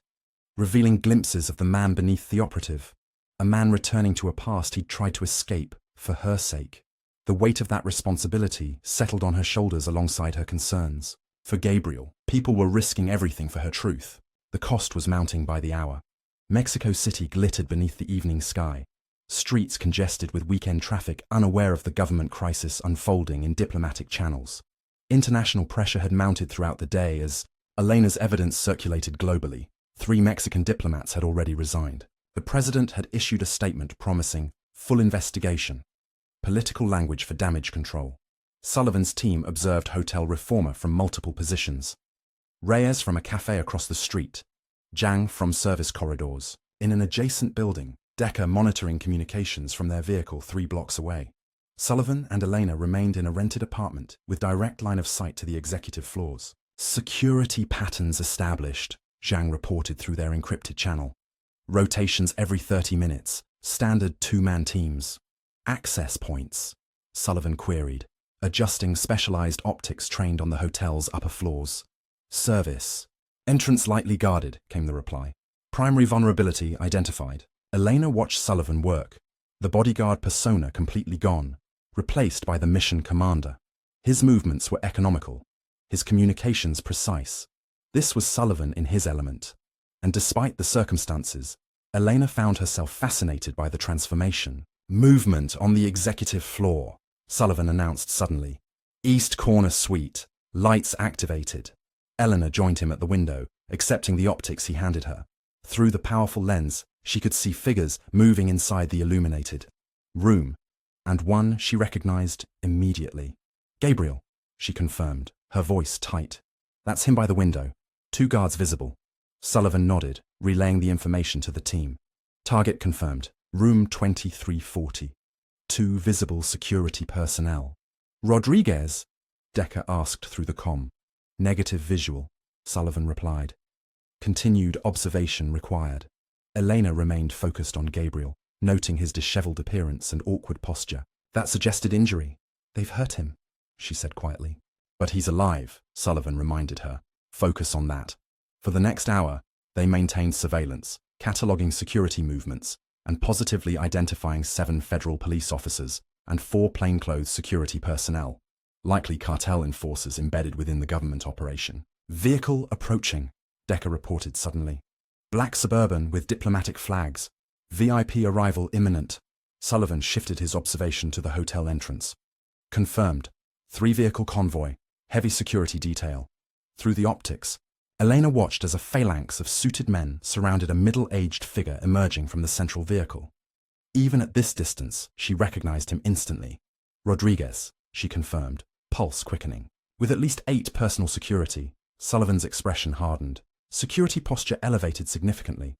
[SPEAKER 1] revealing glimpses of the man beneath the operative, a man returning to a past he'd tried to escape for her sake. The weight of that responsibility settled on her shoulders alongside her concerns. For Gabriel, people were risking everything for her truth. The cost was mounting by the hour. Mexico City glittered beneath the evening sky, streets congested with weekend traffic unaware of the government crisis unfolding in diplomatic channels. International pressure had mounted throughout the day as Elena's evidence circulated globally. 3 Mexican diplomats had already resigned. The president had issued a statement promising full investigation, political language for damage control. Sullivan's team observed hotel reformer from multiple positions. Reyes from a cafe across the street, Zhang from service corridors. In an adjacent building, Decker monitoring communications from their vehicle 3 blocks away. Sullivan and Elena remained in a rented apartment with direct line of sight to the executive floors. Security patterns established, Zhang reported through their encrypted channel. Rotations every 30 minutes, standard 2-man teams. Access points, Sullivan queried, adjusting specialized optics trained on the hotel's upper floors. Service. Entrance lightly guarded, came the reply. Primary vulnerability identified. Elena watched Sullivan work, the bodyguard persona completely gone, replaced by the mission commander. His movements were economical, his communications precise. This was Sullivan in his element. And despite the circumstances, Elena found herself fascinated by the transformation. Movement on the executive floor, Sullivan announced suddenly. East corner suite, lights activated. Eleanor joined him at the window, accepting the optics he handed her. Through the powerful lens, she could see figures moving inside the illuminated room, and one she recognized immediately. Gabriel, she confirmed, her voice tight. That's him by the window. 2 guards visible. Sullivan nodded, relaying the information to the team. Target confirmed. Room 2340. 2 visible security personnel. Rodriguez? Decker asked through the comm. Negative visual, Sullivan replied. Continued observation required. Elena remained focused on Gabriel, noting his disheveled appearance and awkward posture. That suggested injury. They've hurt him, she said quietly. But he's alive, Sullivan reminded her. Focus on that. For the next hour, they maintained surveillance, cataloging security movements, and positively identifying 7 federal police officers and 4 plainclothes security personnel, likely cartel enforcers embedded within the government operation. Vehicle approaching, Decker reported suddenly. Black Suburban with diplomatic flags. VIP arrival imminent. Sullivan shifted his observation to the hotel entrance. Confirmed. 3-vehicle convoy, heavy security detail. Through the optics, Elena watched as a phalanx of suited men surrounded a middle-aged figure emerging from the central vehicle. Even at this distance, she recognized him instantly. Rodriguez, she confirmed, pulse quickening. With at least 8 personal security, Sullivan's expression hardened. Security posture elevated significantly.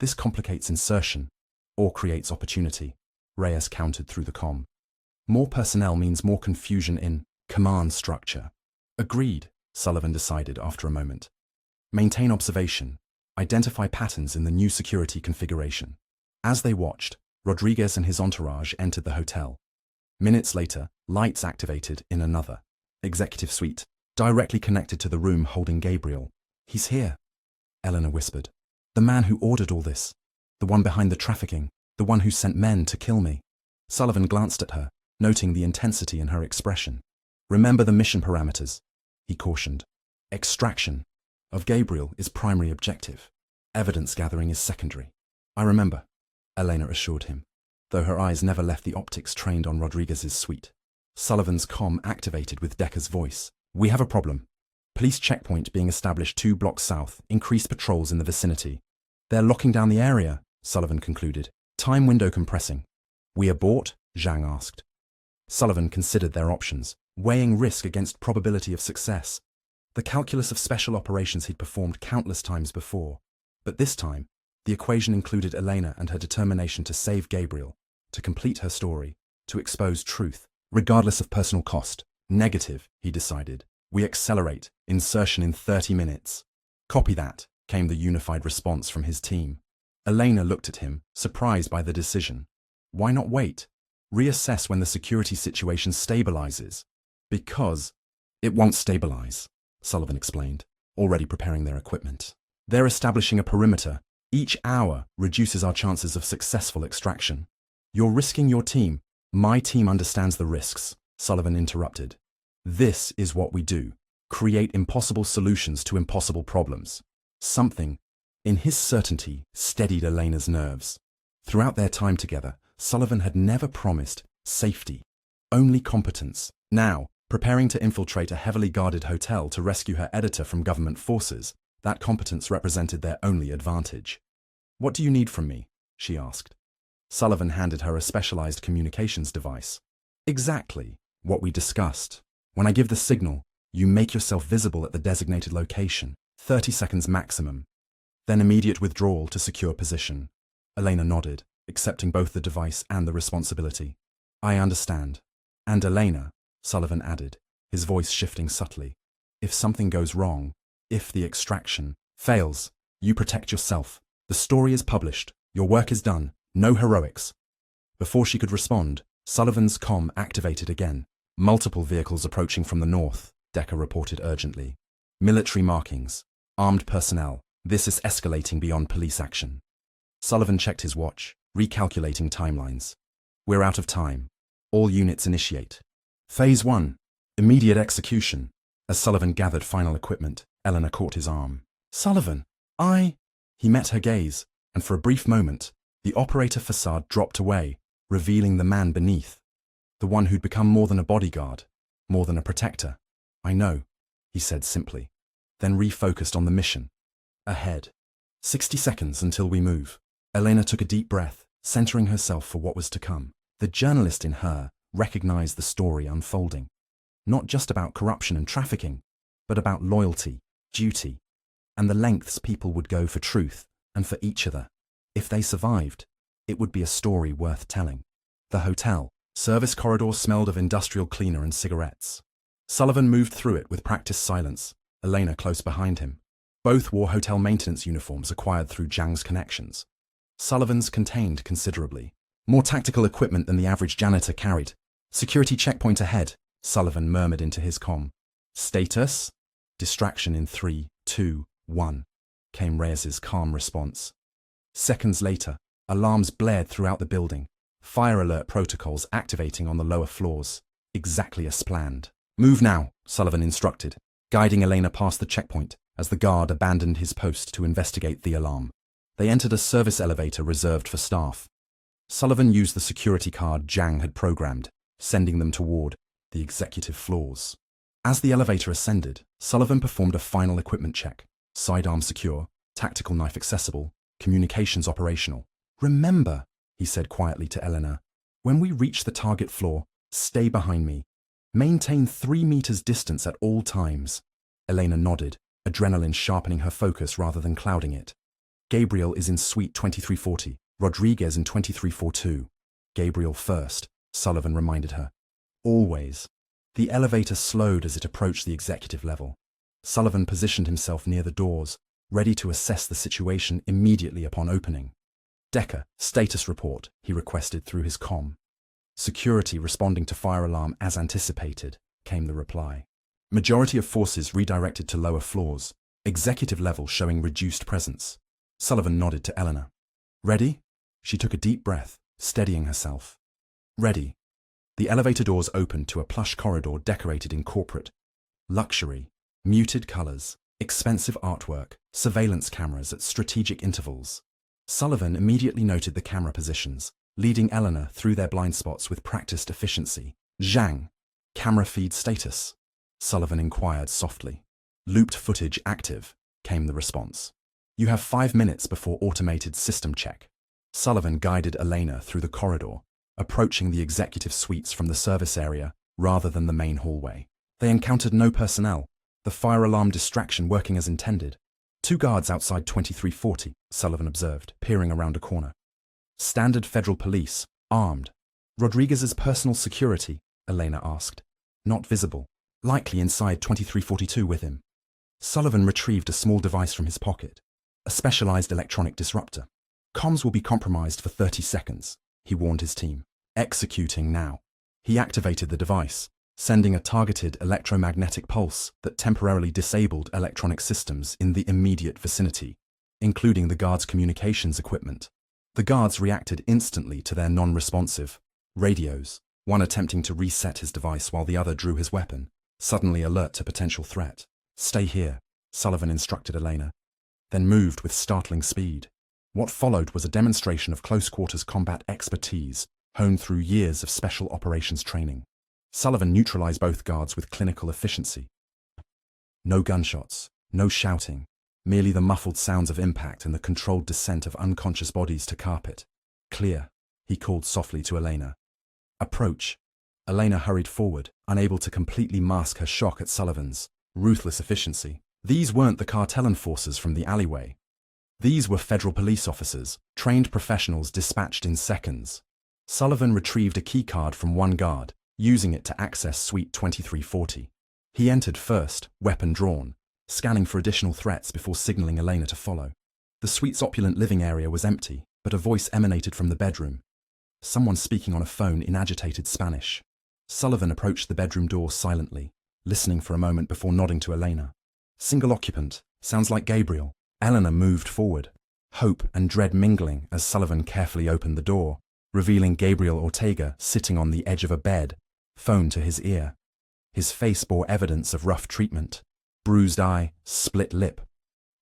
[SPEAKER 1] This complicates insertion, or creates opportunity, Reyes countered through the comm. More personnel means more confusion in command structure. Agreed, Sullivan decided after a moment. Maintain observation. Identify patterns in the new security configuration. As they watched, Rodriguez and his entourage entered the hotel. Minutes later, lights activated in another executive suite, directly connected to the room holding Gabriel. "He's here," Eleanor whispered. "The man who ordered all this. The one behind the trafficking. The one who sent men to kill me." Sullivan glanced at her, noting the intensity in her expression. "Remember the mission parameters," he cautioned. "Extraction of Gabriel is primary objective. Evidence gathering is secondary." "I remember," Elena assured him, though her eyes never left the optics trained on Rodriguez's suite. Sullivan's comm activated with Decker's voice. "We have a problem. Police checkpoint being established 2 blocks south. Increased patrols in the vicinity." "They're locking down the area," Sullivan concluded. "Time window compressing." "We abort?" Zhang asked. Sullivan considered their options, weighing risk against probability of success. The calculus of special operations he'd performed countless times before. But this time, the equation included Elena and her determination to save Gabriel, to complete her story, to expose truth, regardless of personal cost. Negative, he decided. "We accelerate. Insertion in 30 minutes. "Copy that," came the unified response from his team. Elena looked at him, surprised by the decision. "Why not wait? Reassess when the security situation stabilizes." "Because it won't stabilize," Sullivan explained, already preparing their equipment. "They're establishing a perimeter. Each hour reduces our chances of successful extraction." "You're risking your team." "My team understands the risks," Sullivan interrupted. "This is what we do. Create impossible solutions to impossible problems." Something, in his certainty, steadied Elena's nerves. Throughout their time together, Sullivan had never promised safety, only competence. Now, preparing to infiltrate a heavily guarded hotel to rescue her editor from government forces, that competence represented their only advantage. "What do you need from me?" she asked. Sullivan handed her a specialized communications device. "Exactly what we discussed. When I give the signal, you make yourself visible at the designated location, 30 seconds maximum. Then immediate withdrawal to secure position." Elena nodded, accepting both the device and the responsibility. "I understand." "And Elena," Sullivan added, his voice shifting subtly, "if something goes wrong, if the extraction fails, you protect yourself. The story is published. Your work is done. No heroics." Before she could respond, Sullivan's comm activated again. "Multiple vehicles approaching from the north," Decker reported urgently. "Military markings. Armed personnel. This is escalating beyond police action." Sullivan checked his watch, recalculating timelines. "We're out of time. All units initiate." Phase 1. Immediate execution. As Sullivan gathered final equipment, Eleanor caught his arm. "Sullivan, He met her gaze, and for a brief moment, the operator facade dropped away, revealing the man beneath. The one who'd become more than a bodyguard, more than a protector. "I know," he said simply, then refocused on the mission. Ahead. 60 seconds until we move. Elena took a deep breath, centering herself for what was to come. The journalist in her recognized the story unfolding. Not just about corruption and trafficking, but about loyalty, duty, and the lengths people would go for truth and for each other. If they survived, it would be a story worth telling. The hotel. Service corridor smelled of industrial cleaner and cigarettes. Sullivan moved through it with practiced silence, Elena close behind him. Both wore hotel maintenance uniforms acquired through Zhang's connections. Sullivan's contained considerably. More tactical equipment than the average janitor carried. "Security checkpoint ahead," Sullivan murmured into his comm. "Status?" "Distraction in 3, 2, 1, came Reyes's calm response. Seconds later, alarms blared throughout the building, fire alert protocols activating on the lower floors, exactly as planned. "Move now," Sullivan instructed, guiding Elena past the checkpoint as the guard abandoned his post to investigate the alarm. They entered a service elevator reserved for staff. Sullivan used the security card Zhang had programmed, sending them toward the executive floors. As the elevator ascended, Sullivan performed a final equipment check. Sidearm secure, tactical knife accessible, communications operational. "Remember," he said quietly to Eleanor, "when we reach the target floor, stay behind me. Maintain 3 meters distance at all times." Elena nodded, adrenaline sharpening her focus rather than clouding it. "Gabriel is in suite 2340, Rodriguez in 2342. Gabriel first," Sullivan reminded her. "Always." The elevator slowed as it approached the executive level. Sullivan positioned himself near the doors, ready to assess the situation immediately upon opening. Decker, status report, he requested through his comm. Security responding to fire alarm as anticipated, came the reply. Majority of forces redirected to lower floors, executive level showing reduced presence. Sullivan nodded to Eleanor. Ready? She took a deep breath, steadying herself. Ready. The elevator doors opened to a plush corridor decorated in corporate luxury, muted colors, expensive artwork, surveillance cameras at strategic intervals. Sullivan immediately noted the camera positions, leading Eleanor through their blind spots with practiced efficiency. Zhang. Camera feed status. Sullivan inquired softly. Looped footage active, came the response. You have 5 minutes before automated system check. Sullivan guided Elena through the corridor, approaching the executive suites from the service area rather than the main hallway. They encountered no personnel, the fire alarm distraction working as intended. 2 guards outside 2340, Sullivan observed, peering around a corner. Standard federal police, armed. Rodriguez's personal security, Elena asked. Not visible. Likely inside 2342 with him. Sullivan retrieved a small device from his pocket. A specialized electronic disruptor. Comms will be compromised for 30 seconds, he warned his team. Executing now. He activated the device, sending a targeted electromagnetic pulse that temporarily disabled electronic systems in the immediate vicinity, including the guards' communications equipment. The guards reacted instantly to their non-responsive radios, one attempting to reset his device while the other drew his weapon, suddenly alert to potential threat. Stay here, Sullivan instructed Elena, then moved with startling speed. What followed was a demonstration of close-quarters combat expertise, honed through years of special operations training. Sullivan neutralized both guards with clinical efficiency. No gunshots, no shouting, merely the muffled sounds of impact and the controlled descent of unconscious bodies to carpet. Clear, he called softly to Elena. Approach. Elena hurried forward, unable to completely mask her shock at Sullivan's ruthless efficiency. These weren't the cartel enforcers from the alleyway. These were federal police officers, trained professionals dispatched in seconds. Sullivan retrieved a keycard from one guard, using it to access Suite 2340. He entered first, weapon drawn, scanning for additional threats before signaling Elena to follow. The suite's opulent living area was empty, but a voice emanated from the bedroom. Someone speaking on a phone in agitated Spanish. Sullivan approached the bedroom door silently, listening for a moment before nodding to Elena. Single occupant, sounds like Gabriel. Eleanor moved forward, hope and dread mingling as Sullivan carefully opened the door, revealing Gabriel Ortega sitting on the edge of a bed, phone to his ear. His face bore evidence of rough treatment, bruised eye, split lip,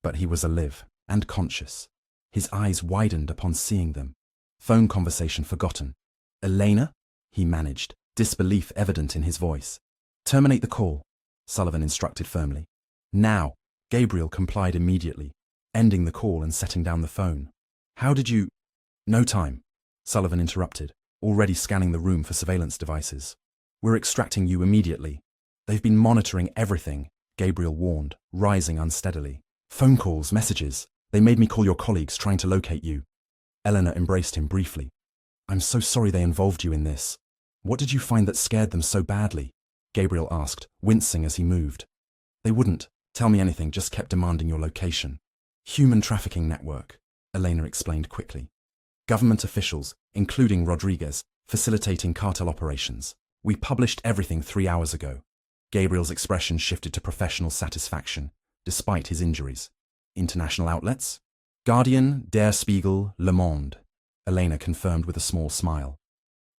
[SPEAKER 1] but he was alive and conscious. His eyes widened upon seeing them. Phone conversation forgotten. Elena? He managed, disbelief evident in his voice. Terminate the call, Sullivan instructed firmly. Now. Gabriel complied immediately, ending the call and setting down the phone. How did you... No time, Sullivan interrupted, already scanning the room for surveillance devices. We're extracting you immediately. They've been monitoring everything, Gabriel warned, rising unsteadily. Phone calls, messages. They made me call your colleagues trying to locate you. Eleanor embraced him briefly. I'm so sorry they involved you in this. What did you find that scared them so badly? Gabriel asked, wincing as he moved. They wouldn't tell me anything, just kept demanding your location. Human trafficking network, Elena explained quickly. Government officials, including Rodriguez, facilitating cartel operations. We published everything 3 hours ago. Gabriel's expression shifted to professional satisfaction, despite his injuries. International outlets? Guardian, Der Spiegel, Le Monde, Elena confirmed with a small smile.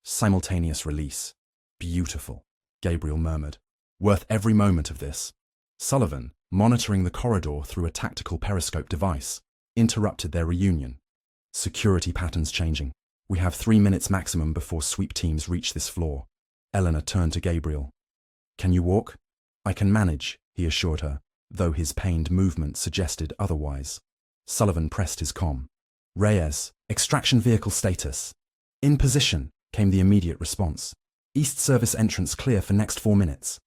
[SPEAKER 1] Simultaneous release. Beautiful, Gabriel murmured. Worth every moment of this. Sullivan, monitoring the corridor through a tactical periscope device, interrupted their reunion. Security patterns changing. We have 3 minutes maximum before sweep teams reach this floor. Eleanor turned to Gabriel. Can you walk? I can manage, he assured her, though his pained movement suggested otherwise. Sullivan pressed his comm. Reyes, extraction vehicle status. In position, came the immediate response. East service entrance clear for next 4 minutes.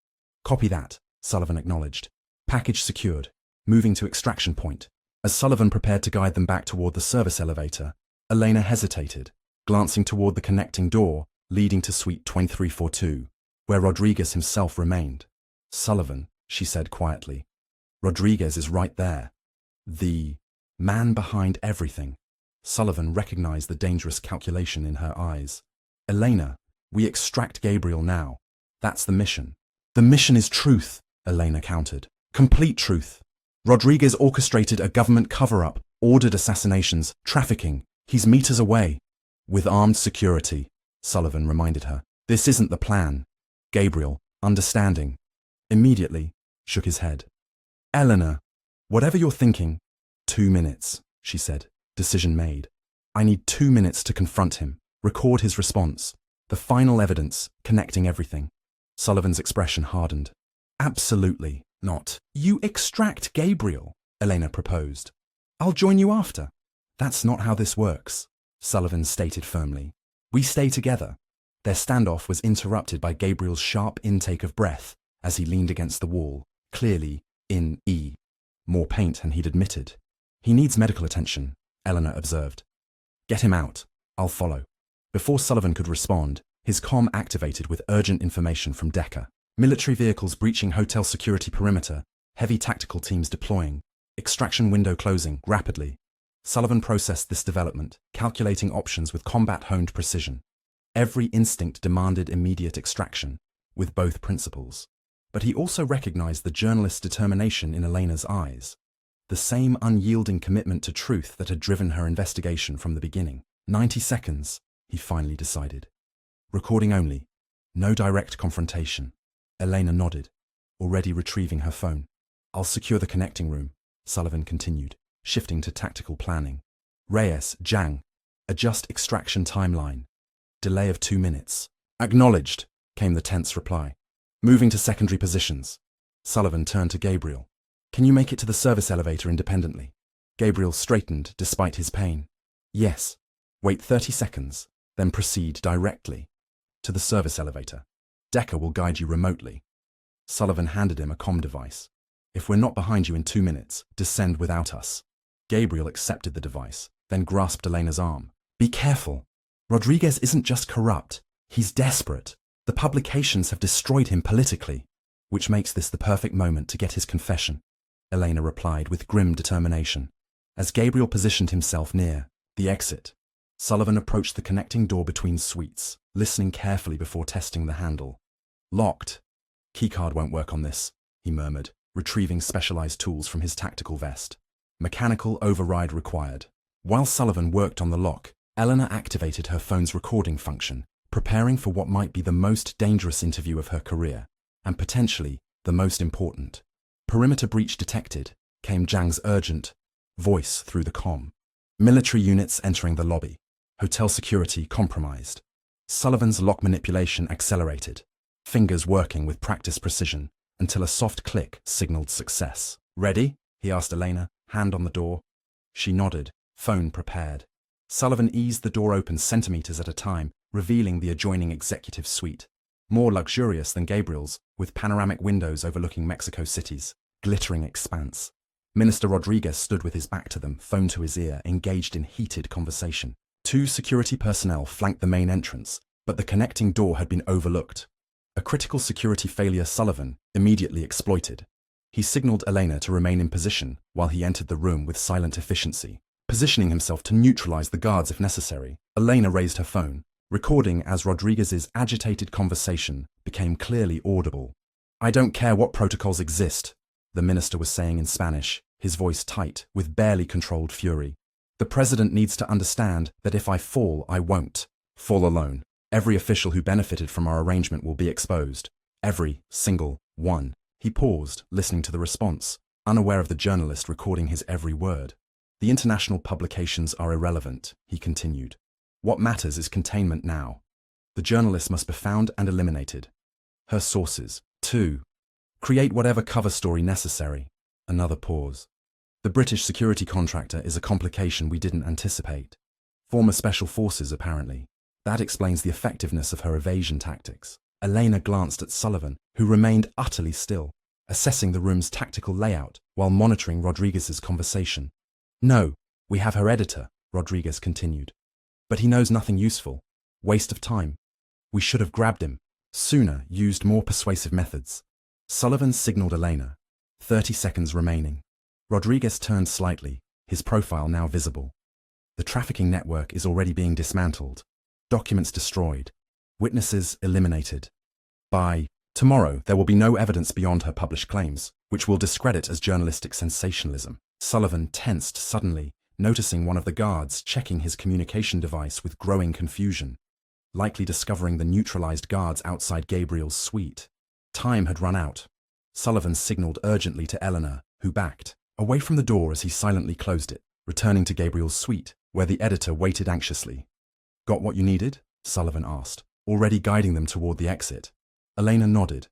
[SPEAKER 1] Copy that, Sullivan acknowledged. Package secured. Moving to extraction point. As Sullivan prepared to guide them back toward the service elevator, Elena hesitated, glancing toward the connecting door leading to Suite 2342, where Rodriguez himself remained. Sullivan, she said quietly. Rodriguez is right there. The man behind everything. Sullivan recognized the dangerous calculation in her eyes. Elena, we extract Gabriel now. That's the mission. The mission is truth, Elena countered. Complete truth. Rodriguez orchestrated a government cover-up, ordered assassinations, trafficking. He's meters away. With armed security, Sullivan reminded her. This isn't the plan. Gabriel, understanding, immediately shook his head. Eleanor, whatever you're thinking, 2 minutes, she said. Decision made. I need 2 minutes to confront him, record his response, the final evidence, connecting everything. Sullivan's expression hardened. Absolutely not. You extract Gabriel, Elena proposed. I'll join you after. That's not how this works, Sullivan stated firmly. We stay together. Their standoff was interrupted by Gabriel's sharp intake of breath as he leaned against the wall, clearly in more paint than he'd admitted. He needs medical attention, Eleanor observed. Get him out. I'll follow. Before Sullivan could respond, his comm activated with urgent information from Decker. Military vehicles breaching hotel security perimeter, heavy tactical teams deploying, extraction window closing rapidly. Sullivan processed this development, calculating options with combat-honed precision. Every instinct demanded immediate extraction, with both principles. But he also recognized the journalist's determination in Elena's eyes, the same unyielding commitment to truth that had driven her investigation from the beginning. 90 seconds, he finally decided. Recording only. No direct confrontation. Elena nodded, already retrieving her phone. I'll secure the connecting room, Sullivan continued, shifting to tactical planning. Reyes, Zhang, adjust extraction timeline. Delay of 2 minutes. Acknowledged, came the tense reply. Moving to secondary positions. Sullivan turned to Gabriel. Can you make it to the service elevator independently? Gabriel straightened despite his pain. Yes. Wait 30 seconds, then proceed directly to the service elevator. Decker will guide you remotely. Sullivan handed him a comm device. If we're not behind you in 2 minutes, descend without us. Gabriel accepted the device, then grasped Elena's arm. Be careful. Rodriguez isn't just corrupt, he's desperate. The publications have destroyed him politically, which makes this the perfect moment to get his confession, Elena replied with grim determination. As Gabriel positioned himself near the exit, Sullivan approached the connecting door between suites, listening carefully before testing the handle. Locked. Keycard won't work on this, he murmured, retrieving specialized tools from his tactical vest. Mechanical override required. While Sullivan worked on the lock, Eleanor activated her phone's recording function, preparing for what might be the most dangerous interview of her career, and potentially the most important. Perimeter breach detected, came Zhang's urgent voice through the comm. Military units entering the lobby. Hotel security compromised. Sullivan's lock manipulation accelerated, fingers working with practiced precision, until a soft click signaled success. Ready? He asked Elena, hand on the door. She nodded, phone prepared. Sullivan eased the door open centimeters at a time, revealing the adjoining executive suite. More luxurious than Gabriel's, with panoramic windows overlooking Mexico City's glittering expanse. Minister Rodriguez stood with his back to them, phone to his ear, engaged in heated conversation. 2 security personnel flanked the main entrance, but the connecting door had been overlooked. A critical security failure Sullivan immediately exploited. He signaled Elena to remain in position while he entered the room with silent efficiency, positioning himself to neutralize the guards if necessary. Elena raised her phone, recording as Rodriguez's agitated conversation became clearly audible. I don't care what protocols exist, the minister was saying in Spanish, his voice tight with barely controlled fury. The president needs to understand that if I fall, I won't fall alone. Every official who benefited from our arrangement will be exposed. Every single one. He paused, listening to the response, unaware of the journalist recording his every word. The international publications are irrelevant, he continued. What matters is containment now. The journalist must be found and eliminated. Her sources. 2. Create whatever cover story necessary. Another pause. The British security contractor is a complication we didn't anticipate. Former special forces, apparently. That explains the effectiveness of her evasion tactics. Elena glanced at Sullivan, who remained utterly still, assessing the room's tactical layout while monitoring Rodriguez's conversation. No, we have her editor, Rodriguez continued. But he knows nothing useful. Waste of time. We should have grabbed him sooner, used more persuasive methods. Sullivan signaled Elena. 30 seconds remaining. Rodriguez turned slightly, his profile now visible. The trafficking network is already being dismantled. Documents destroyed. Witnesses eliminated. By tomorrow, there will be no evidence beyond her published claims, which will discredit as journalistic sensationalism. Sullivan tensed suddenly, noticing one of the guards checking his communication device with growing confusion, likely discovering the neutralized guards outside Gabriel's suite. Time had run out. Sullivan signaled urgently to Eleanor, who backed away from the door as he silently closed it, returning to Gabriel's suite, where the editor waited anxiously. "Got what you needed?" Sullivan asked, already guiding them toward the exit. Elena nodded,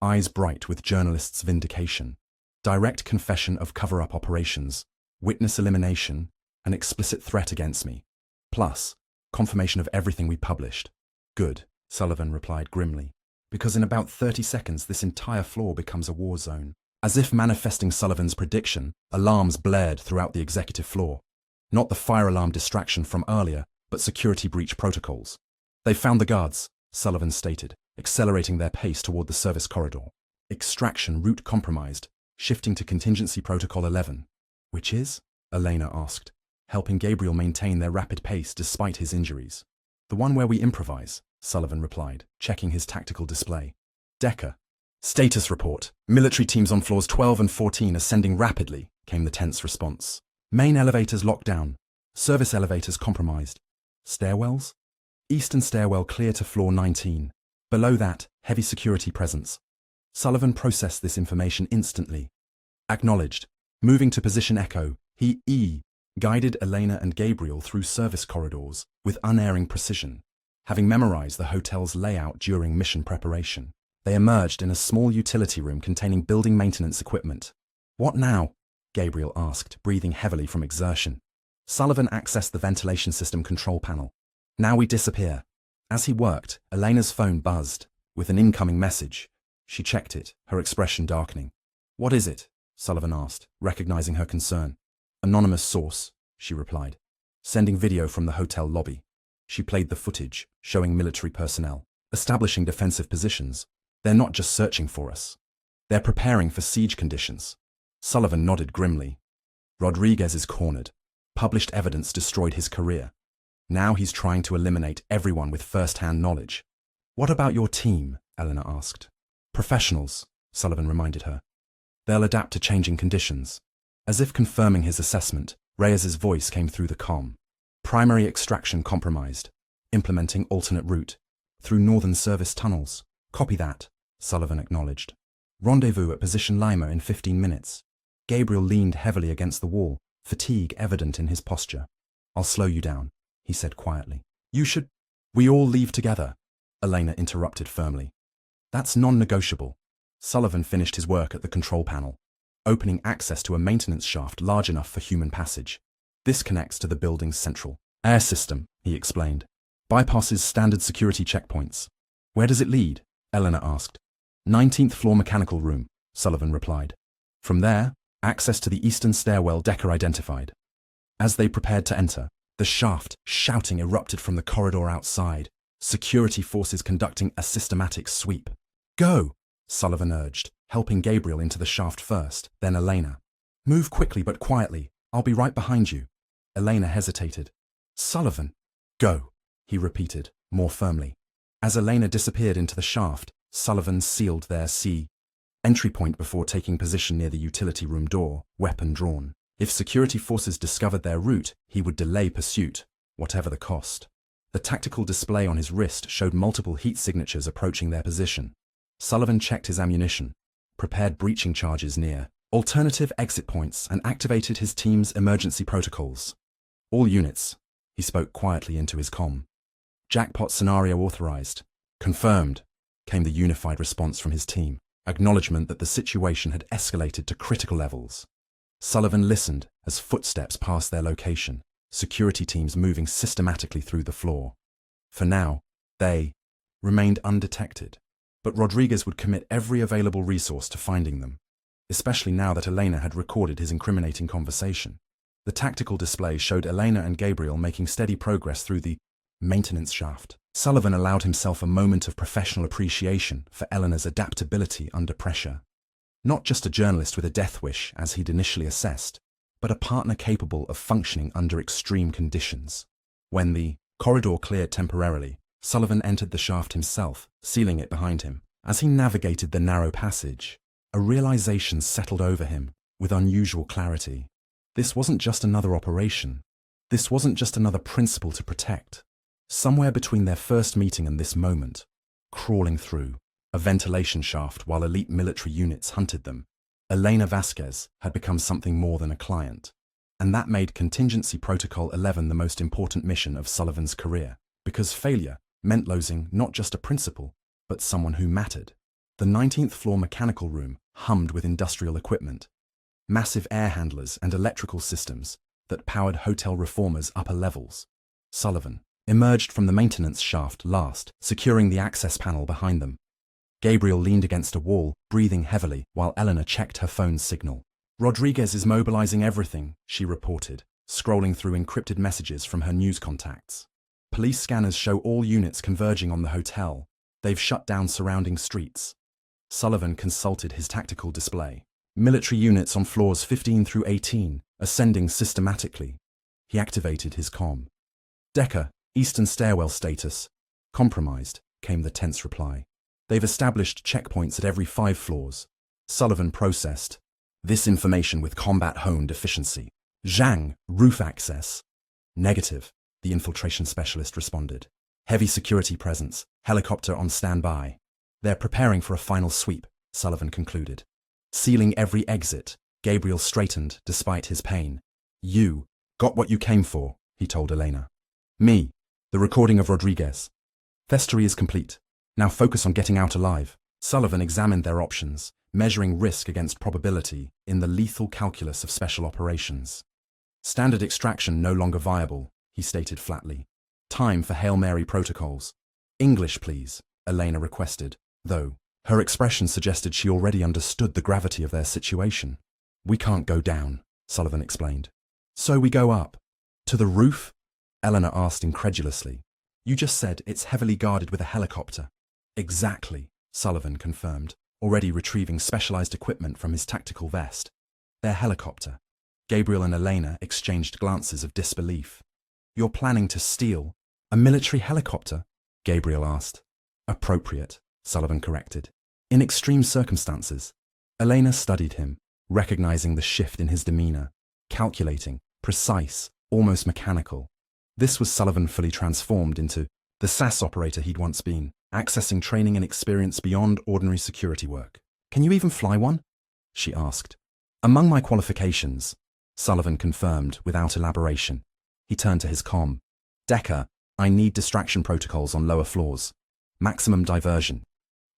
[SPEAKER 1] eyes bright with journalist's vindication. Direct confession of cover-up operations, witness elimination, an explicit threat against me. Plus, confirmation of everything we published. Good, Sullivan replied grimly, because in about 30 seconds this entire floor becomes a war zone. As if manifesting Sullivan's prediction, alarms blared throughout the executive floor. Not the fire alarm distraction from earlier, but security breach protocols. "They found the guards," Sullivan stated, accelerating their pace toward the service corridor. Extraction route compromised, shifting to contingency protocol 11. "Which is?" Elena asked, helping Gabriel maintain their rapid pace despite his injuries. "The one where we improvise," Sullivan replied, checking his tactical display. "Decker. Status report. Military teams on floors 12 and 14 ascending rapidly," came the tense response. "Main elevators locked down. Service elevators compromised. Stairwells? Eastern stairwell clear to floor 19. Below that, heavy security presence." Sullivan processed this information instantly. Acknowledged. Moving to position echo, he guided Elena and Gabriel through service corridors with unerring precision. Having memorized the hotel's layout during mission preparation, they emerged in a small utility room containing building maintenance equipment. "What now?" Gabriel asked, breathing heavily from exertion. Sullivan accessed the ventilation system control panel. "Now we disappear." As he worked, Elena's phone buzzed with an incoming message. She checked it, her expression darkening. "What is it?" Sullivan asked, recognizing her concern. "Anonymous source," she replied. "Sending video from the hotel lobby." She played the footage, showing military personnel, establishing defensive positions. "They're not just searching for us. They're preparing for siege conditions." Sullivan nodded grimly. Rodriguez is cornered. Published evidence destroyed his career. Now he's trying to eliminate everyone with first-hand knowledge. "What about your team?" Eleanor asked. "Professionals," Sullivan reminded her. "They'll adapt to changing conditions." As if confirming his assessment, Reyes's voice came through the comm. "Primary extraction compromised. Implementing alternate route. Through northern service tunnels." "Copy that," Sullivan acknowledged. "Rendezvous at position Lima in 15 minutes. Gabriel leaned heavily against the wall, fatigue evident in his posture. "I'll slow you down," he said quietly. "You should—" "We all leave together," Elena interrupted firmly. "That's non-negotiable." Sullivan finished his work at the control panel, opening access to a maintenance shaft large enough for human passage. "This connects to the building's central air system," he explained. "Bypasses standard security checkpoints." "Where does it lead?" Eleanor asked. 19th floor mechanical room," Sullivan replied. From there, access to the eastern stairwell Decker identified. As they prepared to enter, the shaft, shouting, erupted from the corridor outside, security forces conducting a systematic sweep. "Go!" Sullivan urged, helping Gabriel into the shaft first, then Elena. "Move quickly but quietly. I'll be right behind you." Elena hesitated. "Sullivan." "Go," he repeated, more firmly. As Elena disappeared into the shaft, Sullivan sealed their entry point before taking position near the utility room door, weapon drawn. If security forces discovered their route, he would delay pursuit, whatever the cost. The tactical display on his wrist showed multiple heat signatures approaching their position. Sullivan checked his ammunition, prepared breaching charges near alternative exit points, and activated his team's emergency protocols. "All units," he spoke quietly into his comm. "Jackpot scenario authorized." "Confirmed," came the unified response from his team, acknowledgement that the situation had escalated to critical levels. Sullivan listened as footsteps passed their location, security teams moving systematically through the floor. For now, they remained undetected, but Rodriguez would commit every available resource to finding them, especially now that Elena had recorded his incriminating conversation. The tactical display showed Elena and Gabriel making steady progress through the maintenance shaft. Sullivan allowed himself a moment of professional appreciation for Eleanor's adaptability under pressure. Not just a journalist with a death wish, as he'd initially assessed, but a partner capable of functioning under extreme conditions. When the corridor cleared temporarily, Sullivan entered the shaft himself, sealing it behind him. As he navigated the narrow passage, a realization settled over him with unusual clarity. This wasn't just another operation. This wasn't just another principle to protect. Somewhere between their first meeting and this moment, crawling through a ventilation shaft while elite military units hunted them, Elena Vasquez had become something more than a client. And that made Contingency Protocol 11 the most important mission of Sullivan's career, because failure meant losing not just a principal, but someone who mattered. The 19th floor mechanical room hummed with industrial equipment, massive air handlers and electrical systems that powered hotel reformers' upper levels. Sullivan emerged from the maintenance shaft last, securing the access panel behind them. Gabriel leaned against a wall, breathing heavily, while Eleanor checked her phone's signal. "Rodriguez is mobilizing everything," she reported, scrolling through encrypted messages from her news contacts. "Police scanners show all units converging on the hotel. They've shut down surrounding streets." Sullivan consulted his tactical display. Military units on floors 15 through 18, ascending systematically. He activated his comm. "Decker, eastern stairwell status. Compromised," came the tense reply. "They've established checkpoints at every 5 floors. Sullivan processed this information with combat-honed efficiency. "Zhang, roof access." "Negative," the infiltration specialist responded. "Heavy security presence, helicopter on standby." "They're preparing for a final sweep," Sullivan concluded. Sealing every exit, Gabriel straightened despite his pain. "You got what you came for," he told Elena. "Me, the recording of Rodriguez. Thestory is complete. Now focus on getting out alive." Sullivan examined their options, measuring risk against probability in the lethal calculus of special operations. "Standard extraction no longer viable," he stated flatly. "Time for Hail Mary protocols." "English, please," Elena requested, though her expression suggested she already understood the gravity of their situation. "We can't go down," Sullivan explained. "So we go up." "To the roof?" Eleanor asked incredulously. "You just said it's heavily guarded with a helicopter." "Exactly," Sullivan confirmed, already retrieving specialized equipment from his tactical vest. "Their helicopter." Gabriel and Elena exchanged glances of disbelief. "You're planning to steal a military helicopter?" Gabriel asked. "Appropriate," Sullivan corrected. "In extreme circumstances." Elena studied him, recognizing the shift in his demeanor, calculating, precise, almost mechanical. This was Sullivan fully transformed into the SAS operator he'd once been, accessing training and experience beyond ordinary security work. "Can you even fly one?" she asked. "Among my qualifications," Sullivan confirmed without elaboration. He turned to his comm. "Decker, I need distraction protocols on lower floors. Maximum diversion.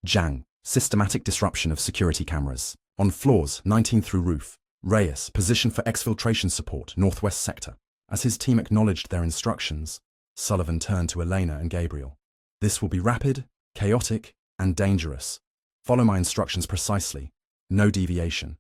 [SPEAKER 1] Zhang, systematic disruption of security cameras. On floors 19 through roof. Reyes, position for exfiltration support, northwest sector." As his team acknowledged their instructions, Sullivan turned to Elena and Gabriel. "This will be rapid, chaotic, and dangerous. Follow my instructions precisely. No deviation."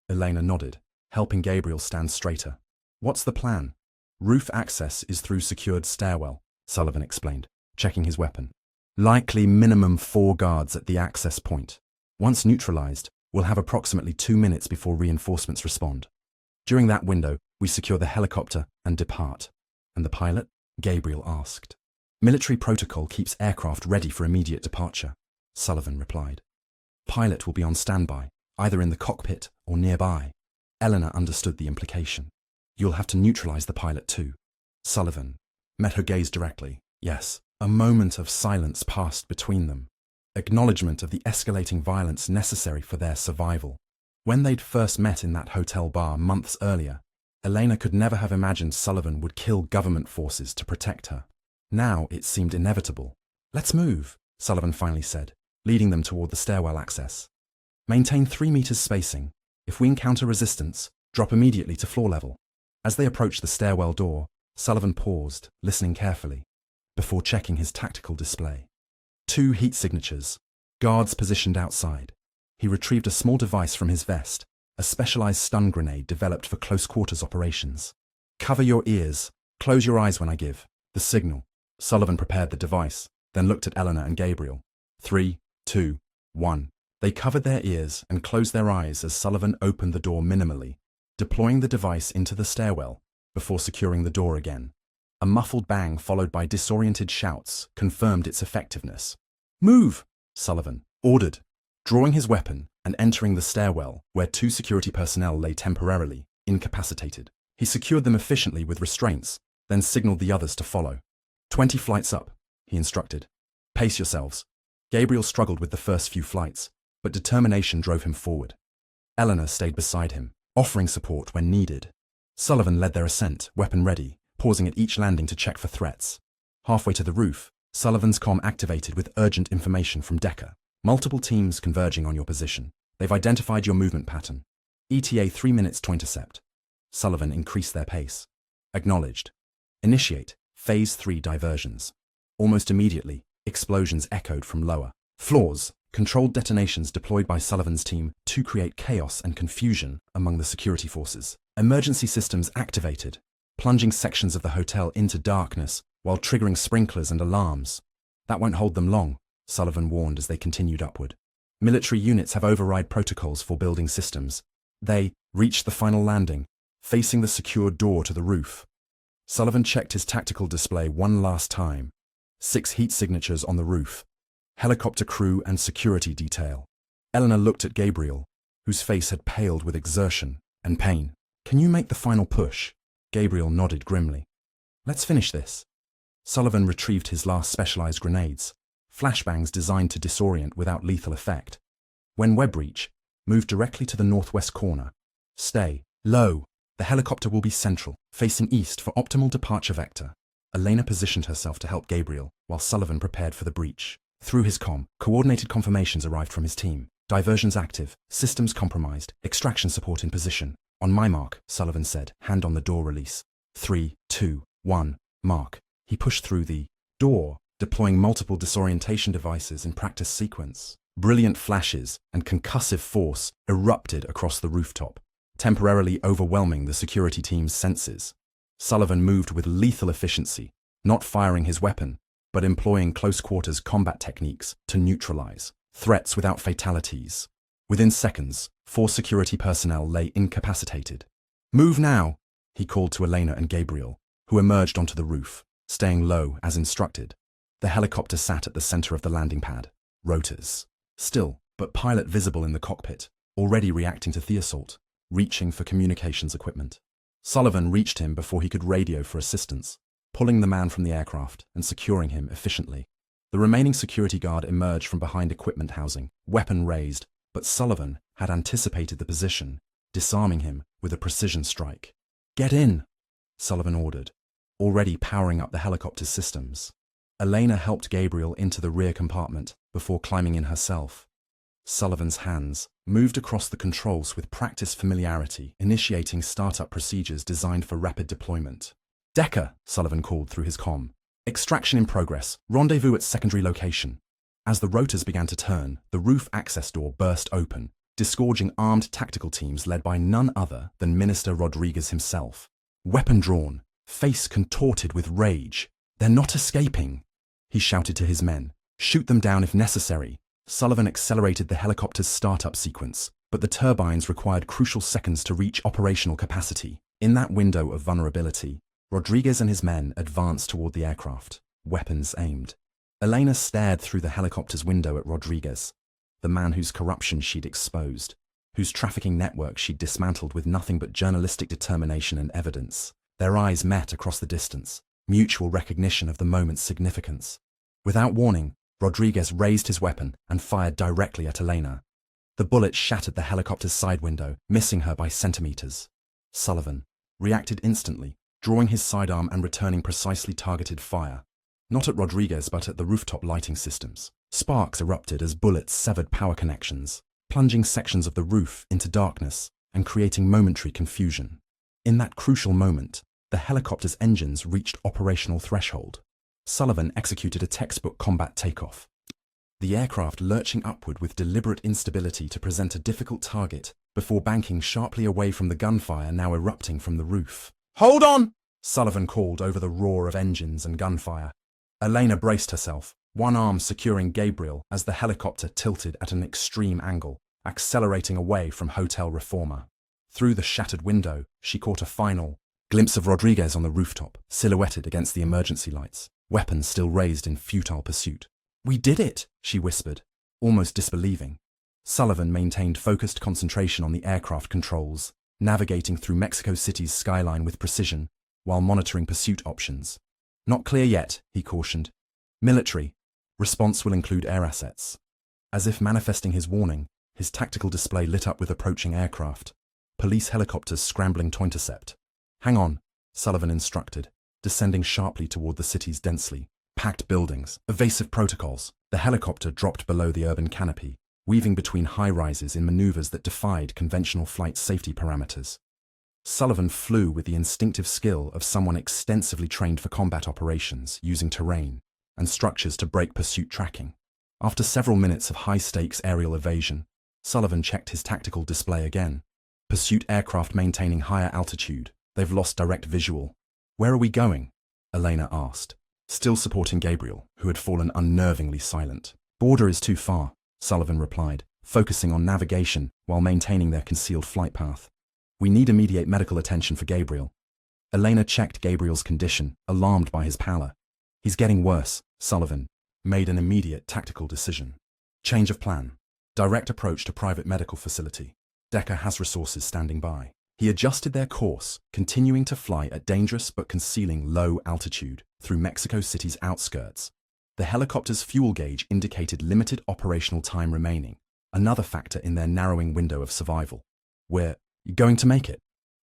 [SPEAKER 1] Elena nodded, helping Gabriel stand straighter. "What's the plan?" "Roof access is through secured stairwell," Sullivan explained, checking his weapon. "Likely minimum 4 guards at the access point. Once neutralized, we'll have approximately 2 minutes before reinforcements respond. During that window, we secure the helicopter and depart." "And the pilot?" Gabriel asked. "Military protocol keeps aircraft ready for immediate departure," Sullivan replied. "Pilot will be on standby, either in the cockpit or nearby." Eleanor understood the implication. "You'll have to neutralize the pilot too." Sullivan met her gaze directly. Yes. A moment of silence passed between them, acknowledgement of the escalating violence necessary for their survival. When they'd first met in that hotel bar months earlier, Elena could never have imagined Sullivan would kill government forces to protect her. Now it seemed inevitable. "Let's move," Sullivan finally said, leading them toward the stairwell access. "Maintain 3 meters spacing. If we encounter resistance, drop immediately to floor level." As they approached the stairwell door, Sullivan paused, listening carefully, before checking his tactical display. 2 heat signatures, guards positioned outside. He retrieved a small device from his vest, a specialized stun grenade developed for close quarters operations. "Cover your ears. Close your eyes when I give the signal." Sullivan prepared the device, then looked at Eleanor and Gabriel. 3, 2, 1. They covered their ears and closed their eyes as Sullivan opened the door minimally, deploying the device into the stairwell before securing the door again. A muffled bang followed by disoriented shouts confirmed its effectiveness. "Move!" Sullivan ordered, drawing his weapon and entering the stairwell where 2 security personnel lay temporarily incapacitated. He secured them efficiently with restraints, then signaled the others to follow. 20 flights up, he instructed. "Pace yourselves." Gabriel struggled with the first few flights, but determination drove him forward. Eleanor stayed beside him, offering support when needed. Sullivan led their ascent, weapon ready, pausing at each landing to check for threats. Halfway to the roof, Sullivan's comm activated with urgent information from Decker. "Multiple teams converging on your position. They've identified your movement pattern. ETA 3 minutes to intercept." Sullivan increased their pace. "Acknowledged. Initiate Phase 3 diversions." Almost immediately, explosions echoed from lower floors, controlled detonations deployed by Sullivan's team to create chaos and confusion among the security forces. Emergency systems activated, plunging sections of the hotel into darkness while triggering sprinklers and alarms. "That won't hold them long," Sullivan warned as they continued upward. "Military units have override protocols for building systems." They reached the final landing, facing the secured door to the roof. Sullivan checked his tactical display one last time. 6 heat signatures on the roof. Helicopter crew and security detail. Eleanor looked at Gabriel, whose face had paled with exertion and pain. "Can you make the final push?" Gabriel nodded grimly. "Let's finish this." Sullivan retrieved his last specialized grenades, flashbangs designed to disorient without lethal effect. When web reach, move directly to the northwest corner. Stay low. The helicopter will be central, facing east for optimal departure vector. Elena positioned herself to help Gabriel, while Sullivan prepared for the breach. Through his comm, coordinated confirmations arrived from his team. "Diversions active, systems compromised, extraction support in position." "On my mark," Sullivan said, hand on the door release. 3, 2, 1, mark. He pushed through the door, deploying multiple disorientation devices in practice sequence. Brilliant flashes and concussive force erupted across the rooftop, temporarily overwhelming the security team's senses. Sullivan moved with lethal efficiency, not firing his weapon, but employing close-quarters combat techniques to neutralize threats without fatalities. Within seconds, 4 security personnel lay incapacitated. "Move now," he called to Elena and Gabriel, who emerged onto the roof, staying low as instructed. The helicopter sat at the center of the landing pad, rotors still, but pilot visible in the cockpit, already reacting to the assault, reaching for communications equipment. Sullivan reached him before he could radio for assistance, pulling the man from the aircraft and securing him efficiently. The remaining security guard emerged from behind equipment housing, weapon raised, but Sullivan had anticipated the position, disarming him with a precision strike. "Get in," Sullivan ordered, already powering up the helicopter's systems. Elena helped Gabriel into the rear compartment before climbing in herself. Sullivan's hands moved across the controls with practiced familiarity, initiating startup procedures designed for rapid deployment. "Decker," Sullivan called through his comm. "Extraction in progress. Rendezvous at secondary location." As the rotors began to turn, the roof access door burst open, disgorging armed tactical teams led by none other than Minister Rodriguez himself. Weapon drawn, face contorted with rage. "They're not escaping," he shouted to his men. "Shoot them down if necessary." Sullivan accelerated the helicopter's startup sequence, but the turbines required crucial seconds to reach operational capacity. In that window of vulnerability, Rodriguez and his men advanced toward the aircraft, weapons aimed. Elena stared through the helicopter's window at Rodriguez, the man whose corruption she'd exposed, whose trafficking network she'd dismantled with nothing but journalistic determination and evidence. Their eyes met across the distance, mutual recognition of the moment's significance. Without warning, Rodriguez raised his weapon and fired directly at Elena. The bullet shattered the helicopter's side window, missing her by centimeters. Sullivan reacted instantly, drawing his sidearm and returning precisely targeted fire. Not at Rodriguez, but at the rooftop lighting systems. Sparks erupted as bullets severed power connections, plunging sections of the roof into darkness and creating momentary confusion. In that crucial moment, the helicopter's engines reached operational threshold. Sullivan executed a textbook combat takeoff, the aircraft lurching upward with deliberate instability to present a difficult target before banking sharply away from the gunfire now erupting from the roof. "Hold on!" Sullivan called over the roar of engines and gunfire. Elena braced herself, one arm securing Gabriel as the helicopter tilted at an extreme angle, accelerating away from Hotel Reforma. Through the shattered window, she caught a final glimpse of Rodriguez on the rooftop, silhouetted against the emergency lights, weapons still raised in futile pursuit. "We did it," she whispered, almost disbelieving. Sullivan maintained focused concentration on the aircraft controls, navigating through Mexico City's skyline with precision, while monitoring pursuit options. "Not clear yet," he cautioned. "Military. Response will include air assets." As if manifesting his warning, his tactical display lit up with approaching aircraft, police helicopters scrambling to intercept. "Hang on," Sullivan instructed, descending sharply toward the city's densely packed buildings. Evasive protocols. The helicopter dropped below the urban canopy, weaving between high-rises in maneuvers that defied conventional flight safety parameters. Sullivan flew with the instinctive skill of someone extensively trained for combat operations, using terrain and structures to break pursuit tracking. After several minutes of high-stakes aerial evasion, Sullivan checked his tactical display again. Pursuit aircraft maintaining higher altitude. They've lost direct visual. "Where are we going?" Elena asked, still supporting Gabriel, who had fallen unnervingly silent. "Border is too far," Sullivan replied, focusing on navigation while maintaining their concealed flight path. "We need immediate medical attention for Gabriel." Elena checked Gabriel's condition, alarmed by his pallor. "He's getting worse," Sullivan made an immediate tactical decision. Change of plan. Direct approach to private medical facility. Decker has resources standing by. He adjusted their course, continuing to fly at dangerous but concealing low altitude through Mexico City's outskirts. The helicopter's fuel gauge indicated limited operational time remaining, another factor in their narrowing window of survival. "We're going to make it,"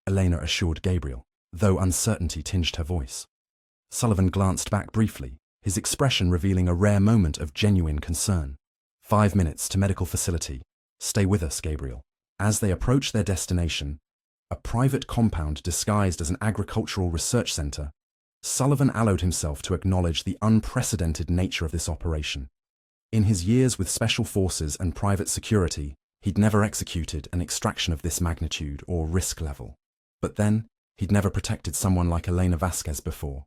[SPEAKER 1] Elena assured Gabriel, though uncertainty tinged her voice. Sullivan glanced back briefly, his expression revealing a rare moment of genuine concern. 5 minutes to medical facility. Stay with us, Gabriel." As they approached their destination, a private compound disguised as an agricultural research center, Sullivan allowed himself to acknowledge the unprecedented nature of this operation. In his years with special forces and private security, he'd never executed an extraction of this magnitude or risk level. But then, he'd never protected someone like Elena Vasquez before,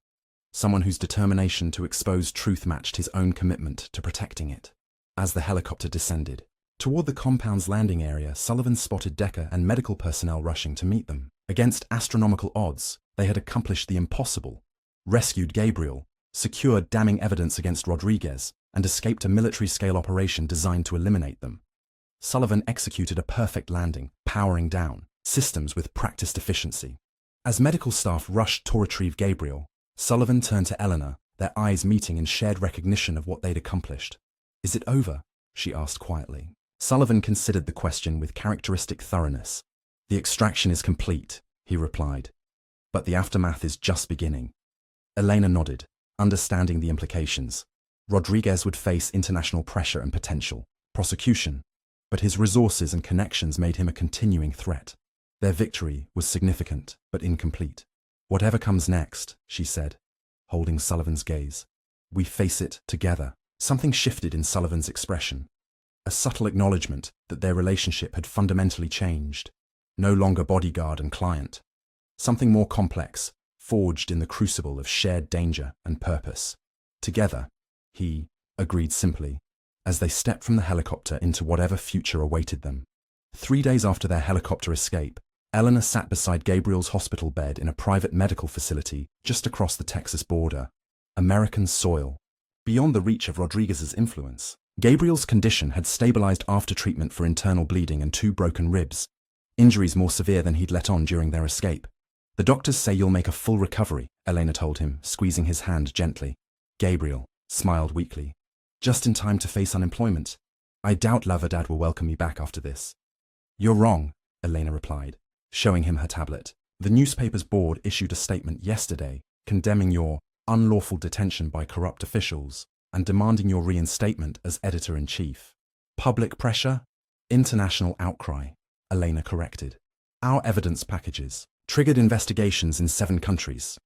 [SPEAKER 1] someone whose determination to expose truth matched his own commitment to protecting it. As the helicopter descended toward the compound's landing area, Sullivan spotted Decker and medical personnel rushing to meet them. Against astronomical odds, they had accomplished the impossible, rescued Gabriel, secured damning evidence against Rodriguez, and escaped a military-scale operation designed to eliminate them. Sullivan executed a perfect landing, powering down systems with practiced efficiency. As medical staff rushed to retrieve Gabriel, Sullivan turned to Eleanor, their eyes meeting in shared recognition of what they'd accomplished. "Is it over?" she asked quietly. Sullivan considered the question with characteristic thoroughness. "The extraction is complete," he replied, "but the aftermath is just beginning." Elena nodded, understanding the implications. Rodriguez would face international pressure and potential prosecution, but his resources and connections made him a continuing threat. Their victory was significant, but incomplete. "Whatever comes next," she said, holding Sullivan's gaze, "we face it together." Something shifted in Sullivan's expression, a subtle acknowledgement that their relationship had fundamentally changed, no longer bodyguard and client. Something more complex, forged in the crucible of shared danger and purpose. "Together," he agreed simply, as they stepped from the helicopter into whatever future awaited them. 3 days after their helicopter escape, Eleanor sat beside Gabriel's hospital bed in a private medical facility just across the Texas border. American soil. Beyond the reach of Rodriguez's influence, Gabriel's condition had stabilized after treatment for internal bleeding and 2 broken ribs, injuries more severe than he'd let on during their escape. "The doctors say you'll make a full recovery," Elena told him, squeezing his hand gently. Gabriel smiled weakly. "Just in time to face unemployment. I doubt La Verdad will welcome me back after this." "You're wrong," Elena replied, showing him her tablet. "The newspaper's board issued a statement yesterday condemning your unlawful detention by corrupt officials and demanding your reinstatement as editor-in-chief." "Public pressure? International outcry," Elena corrected. "Our evidence packages triggered investigations in 7 countries.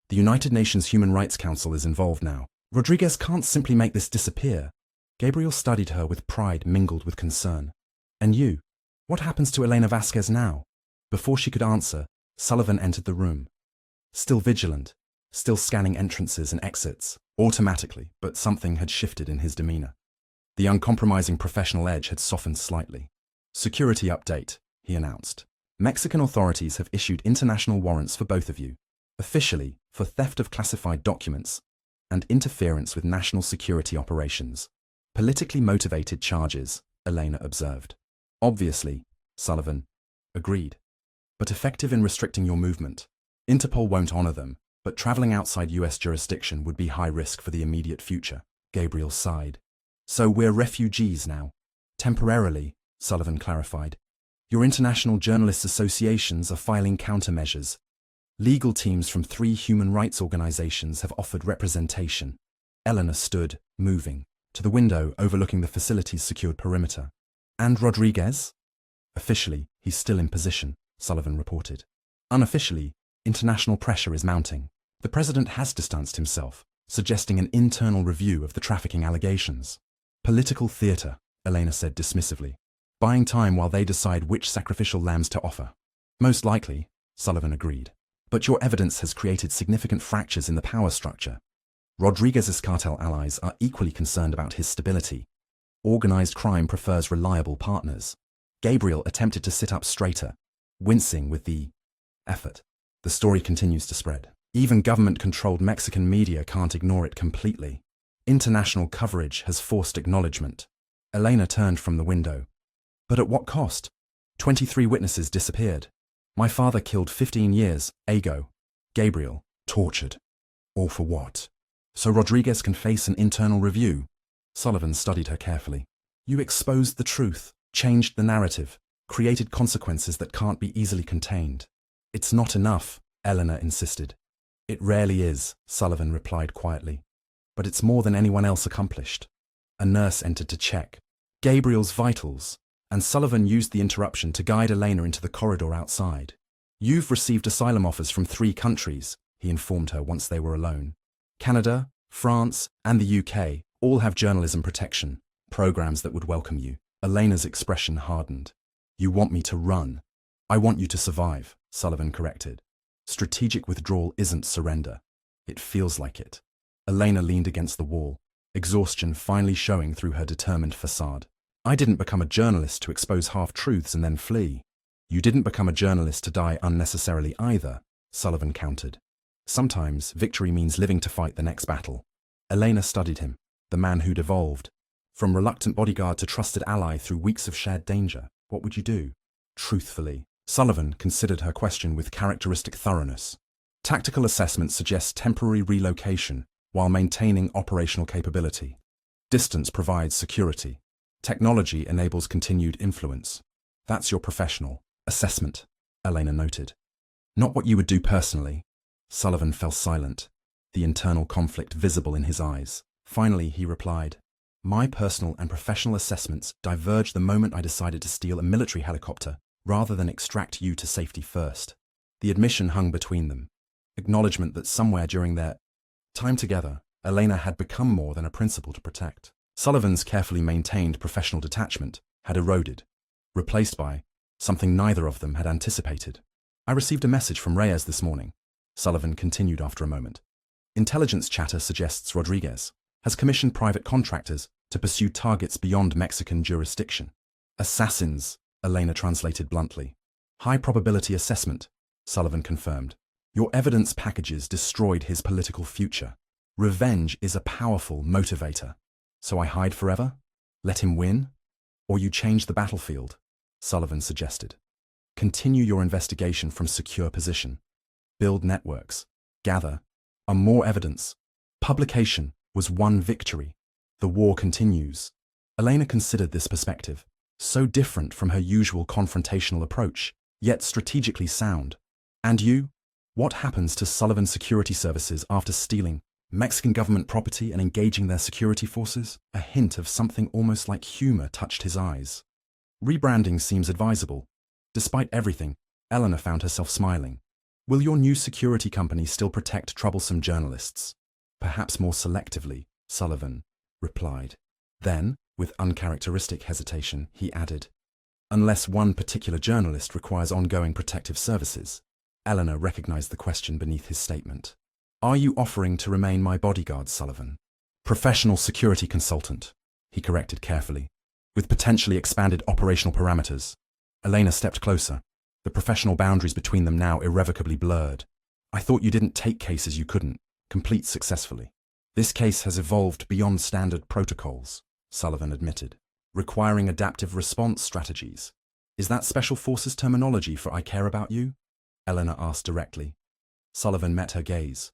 [SPEAKER 1] The United Nations Human Rights Council is involved now. Rodriguez can't simply make this disappear." Gabriel studied her with pride mingled with concern. "And you? What happens to Elena Vasquez now?" Before she could answer, Sullivan entered the room. Still vigilant, still scanning entrances and exits, automatically, but something had shifted in his demeanor. The uncompromising professional edge had softened slightly. "Security update," he announced. Mexican authorities have issued international warrants for both of you, officially for theft of classified documents and interference with national security operations. Politically motivated charges, Elena observed. Obviously, Sullivan agreed. But effective in restricting your movement. Interpol won't honor them, but traveling outside US jurisdiction would be high risk for the immediate future. Gabriel sighed. So we're refugees now. Temporarily, Sullivan clarified. Your international journalists' associations are filing countermeasures. Legal teams from 3 human rights organizations have offered representation. Elena stood, moving, to the window overlooking the facility's secured perimeter. And Rodriguez? Officially, he's still in position, Sullivan reported. Unofficially, international pressure is mounting. The president has distanced himself, suggesting an internal review of the trafficking allegations. Political theater, Elena said dismissively. Buying time while they decide which sacrificial lambs to offer. Most likely, Sullivan agreed. But your evidence has created significant fractures in the power structure. Rodriguez's cartel allies are equally concerned about his stability. Organized crime prefers reliable partners. Gabriel attempted to sit up straighter, wincing with the effort. The story continues to spread. Even government-controlled Mexican media can't ignore it completely. International coverage has forced acknowledgement. Elena turned from the window. But at what cost? 23 witnesses disappeared. My father killed 15 years ago. Gabriel, tortured. All for what? So Rodriguez can face an internal review? Sullivan studied her carefully. You exposed the truth, changed the narrative, created consequences that can't be easily contained. It's not enough, Elena insisted. It rarely is, Sullivan replied quietly. But it's more than anyone else accomplished. A nurse entered to check Gabriel's vitals, and Sullivan used the interruption to guide Elena into the corridor outside. You've received asylum offers from 3 countries, he informed her once they were alone. Canada, France, and the UK all have journalism protection, programs that would welcome you. Elena's expression hardened. You want me to run? I want you to survive, Sullivan corrected. Strategic withdrawal isn't surrender. It feels like it. Elena leaned against the wall, exhaustion finally showing through her determined facade. I didn't become a journalist to expose half-truths and then flee. You didn't become a journalist to die unnecessarily either, Sullivan countered. Sometimes victory means living to fight the next battle. Elena studied him, the man who'd evolved. From reluctant bodyguard to trusted ally through weeks of shared danger, what would you do? Truthfully, Sullivan considered her question with characteristic thoroughness. Tactical assessment suggests temporary relocation while maintaining operational capability. Distance provides security. Technology enables continued influence. That's your professional assessment, Elena noted. Not what you would do personally. Sullivan fell silent, the internal conflict visible in his eyes. Finally, he replied, My personal and professional assessments diverged the moment I decided to steal a military helicopter rather than extract you to safety first. The admission hung between them. Acknowledgement that somewhere during their time together, Elena had become more than a principal to protect. Sullivan's carefully maintained professional detachment had eroded, replaced by something neither of them had anticipated. I received a message from Reyes this morning, Sullivan continued after a moment. Intelligence chatter suggests Rodriguez has commissioned private contractors to pursue targets beyond Mexican jurisdiction. Assassins, Elena translated bluntly. High probability assessment, Sullivan confirmed. Your evidence packages destroyed his political future. Revenge is a powerful motivator. So I hide forever? Let him win? Or you change the battlefield? Sullivan suggested. Continue your investigation from secure position. Build networks. Gather more evidence. Publication was one victory. The war continues. Elena considered this perspective, so different from her usual confrontational approach, yet strategically sound. And you? What happens to Sullivan Security Services after stealing Mexican government property and engaging their security forces? A hint of something almost like humor touched his eyes. Rebranding seems advisable. Despite everything, Elena found herself smiling. Will your new security company still protect troublesome journalists? Perhaps more selectively, Sullivan replied. Then, with uncharacteristic hesitation, he added, unless one particular journalist requires ongoing protective services. Elena recognized the question beneath his statement. Are you offering to remain my bodyguard, Sullivan? Professional security consultant, he corrected carefully, with potentially expanded operational parameters. Elena stepped closer, the the professional boundaries between them now irrevocably blurred. I thought you didn't take cases you couldn't complete successfully. This case has evolved beyond standard protocols, Sullivan admitted, requiring adaptive response strategies. Is that Special Forces terminology for I care about you? Elena asked directly. Sullivan met her gaze.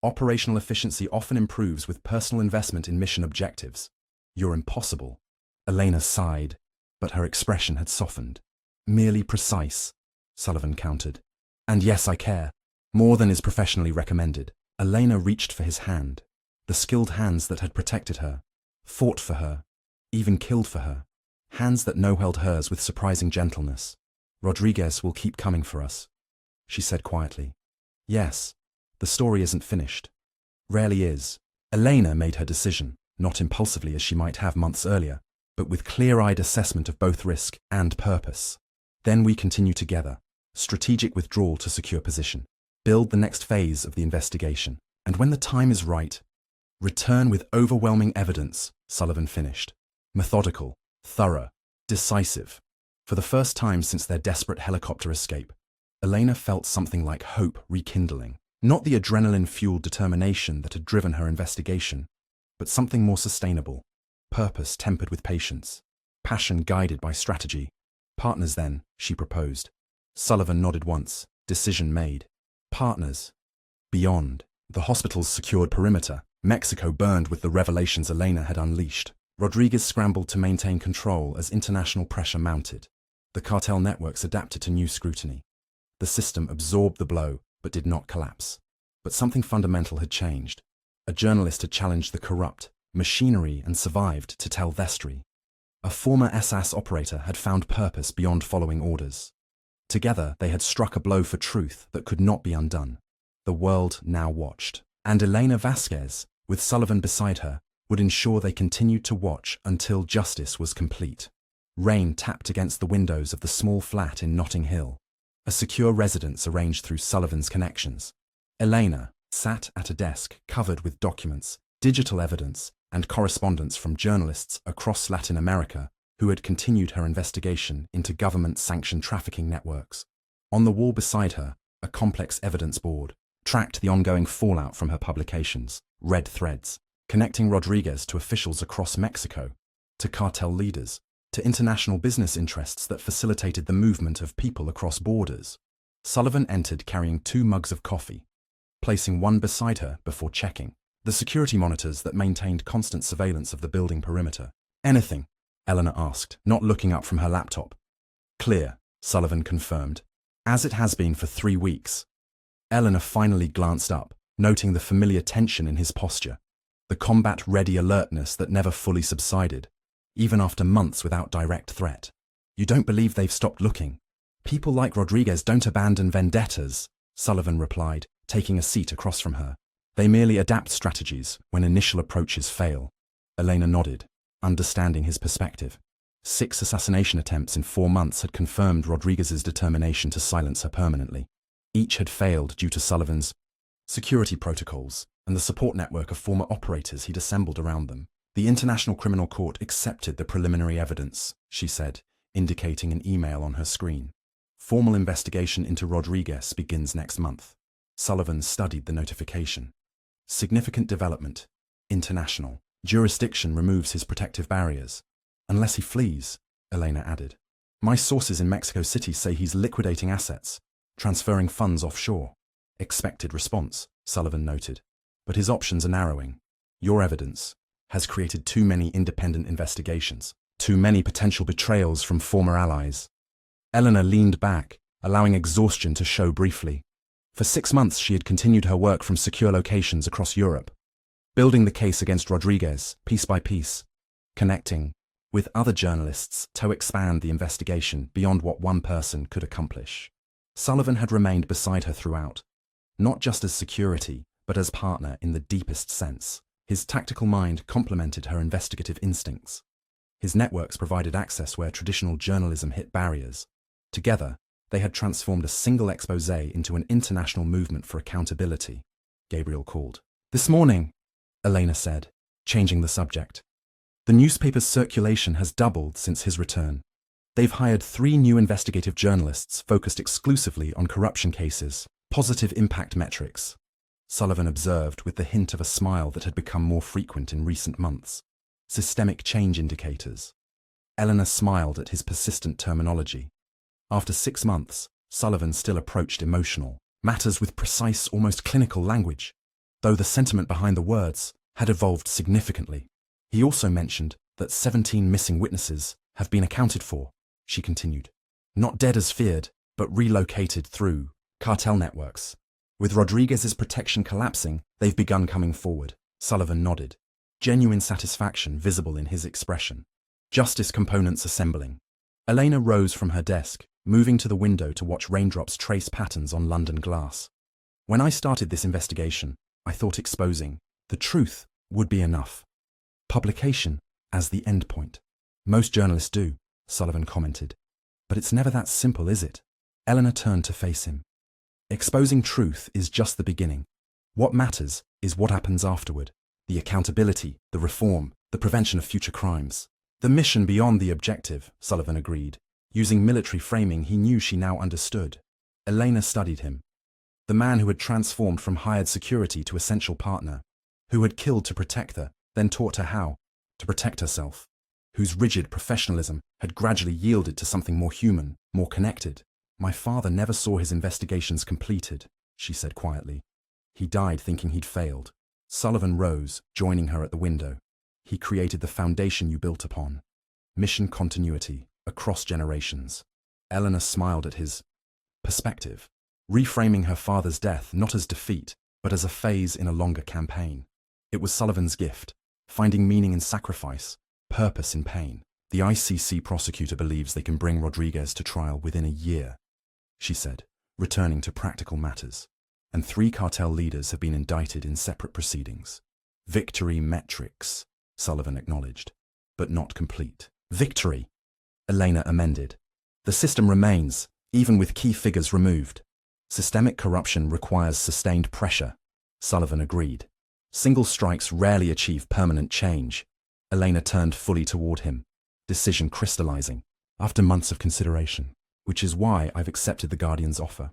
[SPEAKER 1] Operational efficiency often improves with personal investment in mission objectives. You're impossible. Elena sighed, but her expression had softened. Merely precise, Sullivan countered. And yes, I care. More than is professionally recommended. Elena reached for his hand. The skilled hands that had protected her, fought for her, even killed for her. Hands that now held hers with surprising gentleness. Rodriguez will keep coming for us, she said quietly. Yes, the story isn't finished. Rarely is. Elena made her decision, not impulsively as she might have months earlier, but with clear-eyed assessment of both risk and purpose. Then we continue together. Strategic withdrawal to secure position. Build the next phase of the investigation. And when the time is right, return with overwhelming evidence, Sullivan finished. Methodical, thorough, decisive. For the first time since their desperate helicopter escape, Elena felt something like hope rekindling. Not the adrenaline-fueled determination that had driven her investigation, but something more sustainable. Purpose tempered with patience. Passion guided by strategy. Partners then, she proposed. Sullivan nodded once. Decision made. Partners. Beyond. The hospital's secured perimeter. Mexico burned with the revelations Elena had unleashed. Rodriguez scrambled to maintain control as international pressure mounted. The cartel networks adapted to new scrutiny. The system absorbed the blow, but did not collapse. But something fundamental had changed. A journalist had challenged the corrupt machinery and survived to tell their story. A former SAS operator had found purpose beyond following orders. Together, they had struck a blow for truth that could not be undone. The world now watched. And Elena Vasquez, with Sullivan beside her, would ensure they continued to watch until justice was complete. Rain tapped against the windows of the small flat in Notting Hill, a secure residence arranged through Sullivan's connections. Elena sat at a desk covered with documents, digital evidence, and correspondence from journalists across Latin America who had continued her investigation into government-sanctioned trafficking networks. On the wall beside her, a complex evidence board tracked the ongoing fallout from her publications, red threads, connecting Rodriguez to officials across Mexico, to cartel leaders, to international business interests that facilitated the movement of people across borders. Sullivan entered carrying 2 mugs of coffee, placing one beside her before checking the security monitors that maintained constant surveillance of the building perimeter. Anything? Elena asked, not looking up from her laptop. Clear, Sullivan confirmed, as it has been for 3 weeks. Elena finally glanced up, noting the familiar tension in his posture, the combat-ready alertness that never fully subsided, even after months without direct threat. You don't believe they've stopped looking? People like Rodriguez don't abandon vendettas, Sullivan replied, taking a seat across from her. They merely adapt strategies when initial approaches fail. Elena nodded, understanding his perspective. 6 assassination attempts in 4 months had confirmed Rodriguez's determination to silence her permanently. Each had failed due to Sullivan's security protocols and the support network of former operators he'd assembled around them. The International Criminal Court accepted the preliminary evidence, she said, indicating an email on her screen. Formal investigation into Rodriguez begins next month. Sullivan studied the notification. Significant development. International. Jurisdiction removes his protective barriers. Unless he flees, Elena added. My sources in Mexico City say he's liquidating assets, transferring funds offshore. Expected response, Sullivan noted. But his options are narrowing. Your evidence has created too many independent investigations, too many potential betrayals from former allies. Elena leaned back, allowing exhaustion to show briefly. For 6 months she had continued her work from secure locations across Europe, building the case against Rodriguez, piece by piece, connecting with other journalists to expand the investigation beyond what one person could accomplish. Sullivan had remained beside her throughout, not just as security, but as partner in the deepest sense. His tactical mind complemented her investigative instincts. His networks provided access where traditional journalism hit barriers. Together, they had transformed a single exposé into an international movement for accountability, Gabriel called. This morning, Elena said, changing the subject. The newspaper's circulation has doubled since his return. They've hired 3 new investigative journalists focused exclusively on corruption cases, positive impact metrics. Sullivan observed with the hint of a smile that had become more frequent in recent months. Systemic change indicators. Eleanor smiled at his persistent terminology. After 6 months, Sullivan still approached emotional matters with precise, almost clinical language, though the sentiment behind the words had evolved significantly. He also mentioned that 17 missing witnesses have been accounted for, she continued. Not dead as feared, but relocated through cartel networks. With Rodriguez's protection collapsing, they've begun coming forward. Sullivan nodded, genuine satisfaction visible in his expression. Justice components assembling. Elena rose from her desk, moving to the window to watch raindrops trace patterns on London glass. When I started this investigation, I thought exposing the truth would be enough. Publication as the end point. Most journalists do, Sullivan commented. But it's never that simple, is it? Eleanor turned to face him. Exposing truth is just the beginning. What matters is what happens afterward. The accountability, the reform, the prevention of future crimes. The mission beyond the objective, Sullivan agreed. Using military framing he knew she now understood. Elena studied him. The man who had transformed from hired security to essential partner. Who had killed to protect her, then taught her how to protect herself. Whose rigid professionalism had gradually yielded to something more human, more connected. My father never saw his investigations completed, she said quietly. He died thinking he'd failed. Sullivan rose, joining her at the window. He created the foundation you built upon. Mission continuity, across generations. Eleanor smiled at his perspective, reframing her father's death not as defeat, but as a phase in a longer campaign. It was Sullivan's gift, finding meaning in sacrifice, purpose in pain. The ICC prosecutor believes they can bring Rodriguez to trial within a year, she said, returning to practical matters. And 3 cartel leaders have been indicted in separate proceedings. Victory metrics, Sullivan acknowledged, but not complete. Victory, Elena amended. The system remains, even with key figures removed. Systemic corruption requires sustained pressure, Sullivan agreed. Single strikes rarely achieve permanent change. Elena turned fully toward him, decision crystallizing, after months of consideration, which is why I've accepted the Guardian's offer.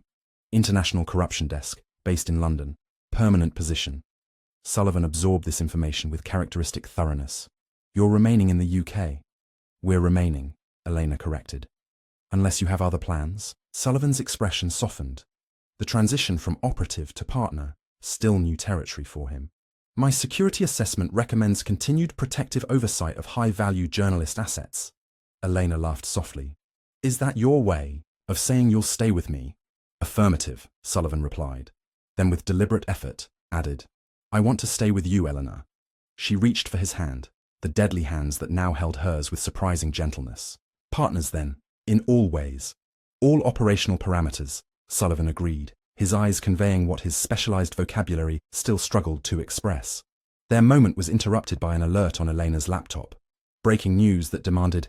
[SPEAKER 1] International Corruption Desk, based in London, permanent position. Sullivan absorbed this information with characteristic thoroughness. You're remaining in the UK. We're remaining, Elena corrected. Unless you have other plans. Sullivan's expression softened. The transition from operative to partner, still new territory for him. My security assessment recommends continued protective oversight of high-value journalist assets. Elena laughed softly. Is that your way of saying you'll stay with me? Affirmative, Sullivan replied. Then with deliberate effort, added, I want to stay with you, Eleanor. She reached for his hand, the deadly hands that now held hers with surprising gentleness. Partners then, in all ways. All operational parameters, Sullivan agreed, his eyes conveying what his specialized vocabulary still struggled to express. Their moment was interrupted by an alert on Elena's laptop. Breaking news that demanded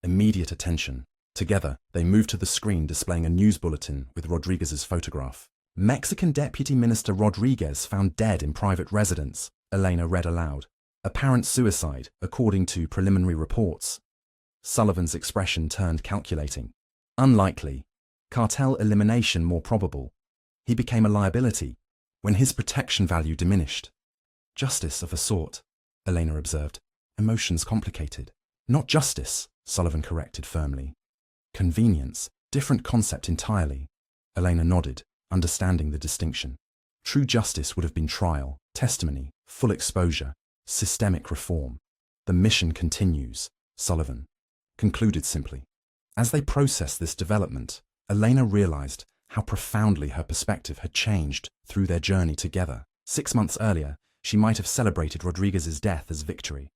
[SPEAKER 1] immediate attention. Together, they moved to the screen displaying a news bulletin with Rodriguez's photograph. Mexican Deputy Minister Rodriguez found dead in private residence, Elena read aloud. Apparent suicide, according to preliminary reports. Sullivan's expression turned calculating. Unlikely. Cartel elimination more probable. He became a liability when his protection value diminished. Justice of a sort, Elena observed. Emotions complicated. Not justice, Sullivan corrected firmly. Convenience, different concept entirely. Elena nodded, understanding the distinction. True justice would have been trial, testimony, full exposure, systemic reform. The mission continues, Sullivan concluded simply. As they processed this development, Elena realized how profoundly her perspective had changed through their journey together. 6 months earlier, she might have celebrated Rodriguez's death as victory.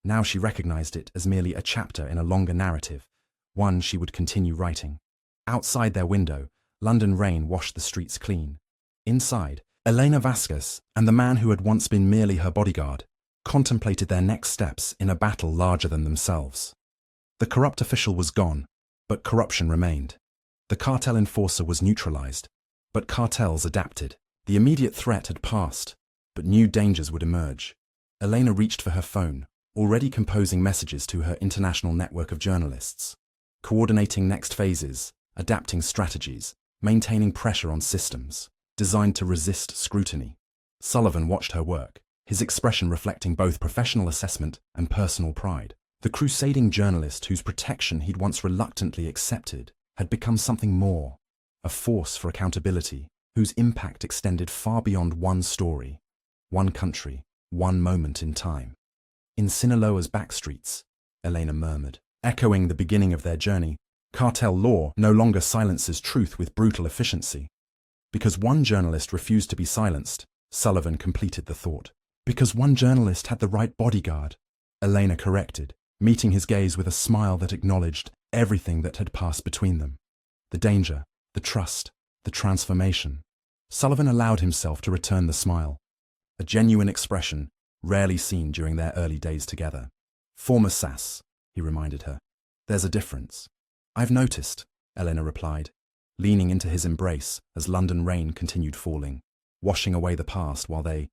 [SPEAKER 1] Now she recognized it as merely a chapter in a longer narrative, one she would continue writing. Outside their window, London rain washed the streets clean. Inside, Elena Vasquez and the man who had once been merely her bodyguard contemplated their next steps in a battle larger than themselves. The corrupt official was gone, but corruption remained. The cartel enforcer was neutralized, but cartels adapted. The immediate threat had passed, but new dangers would emerge. Elena reached for her phone, already composing messages to her international network of journalists. coordinating next phases, adapting strategies, maintaining pressure on systems, designed to resist scrutiny. Sullivan watched her work, his expression reflecting both professional assessment and personal pride. The crusading journalist whose protection he'd once reluctantly accepted had become something more, a force for accountability, whose impact extended far beyond one story, one country, one moment in time. In Sinaloa's backstreets, Elena murmured, echoing the beginning of their journey, cartel law no longer silences truth with brutal efficiency. Because one journalist refused to be silenced, Sullivan completed the thought. Because one journalist had the right bodyguard, Elena corrected, meeting his gaze with a smile that acknowledged everything that had passed between them. The danger, the trust, the transformation. Sullivan allowed himself to return the smile, a genuine expression rarely seen during their early days together. Former SAS, he reminded her. There's a difference. I've noticed, Elena replied, leaning into his embrace as London rain continued falling, washing away the past while they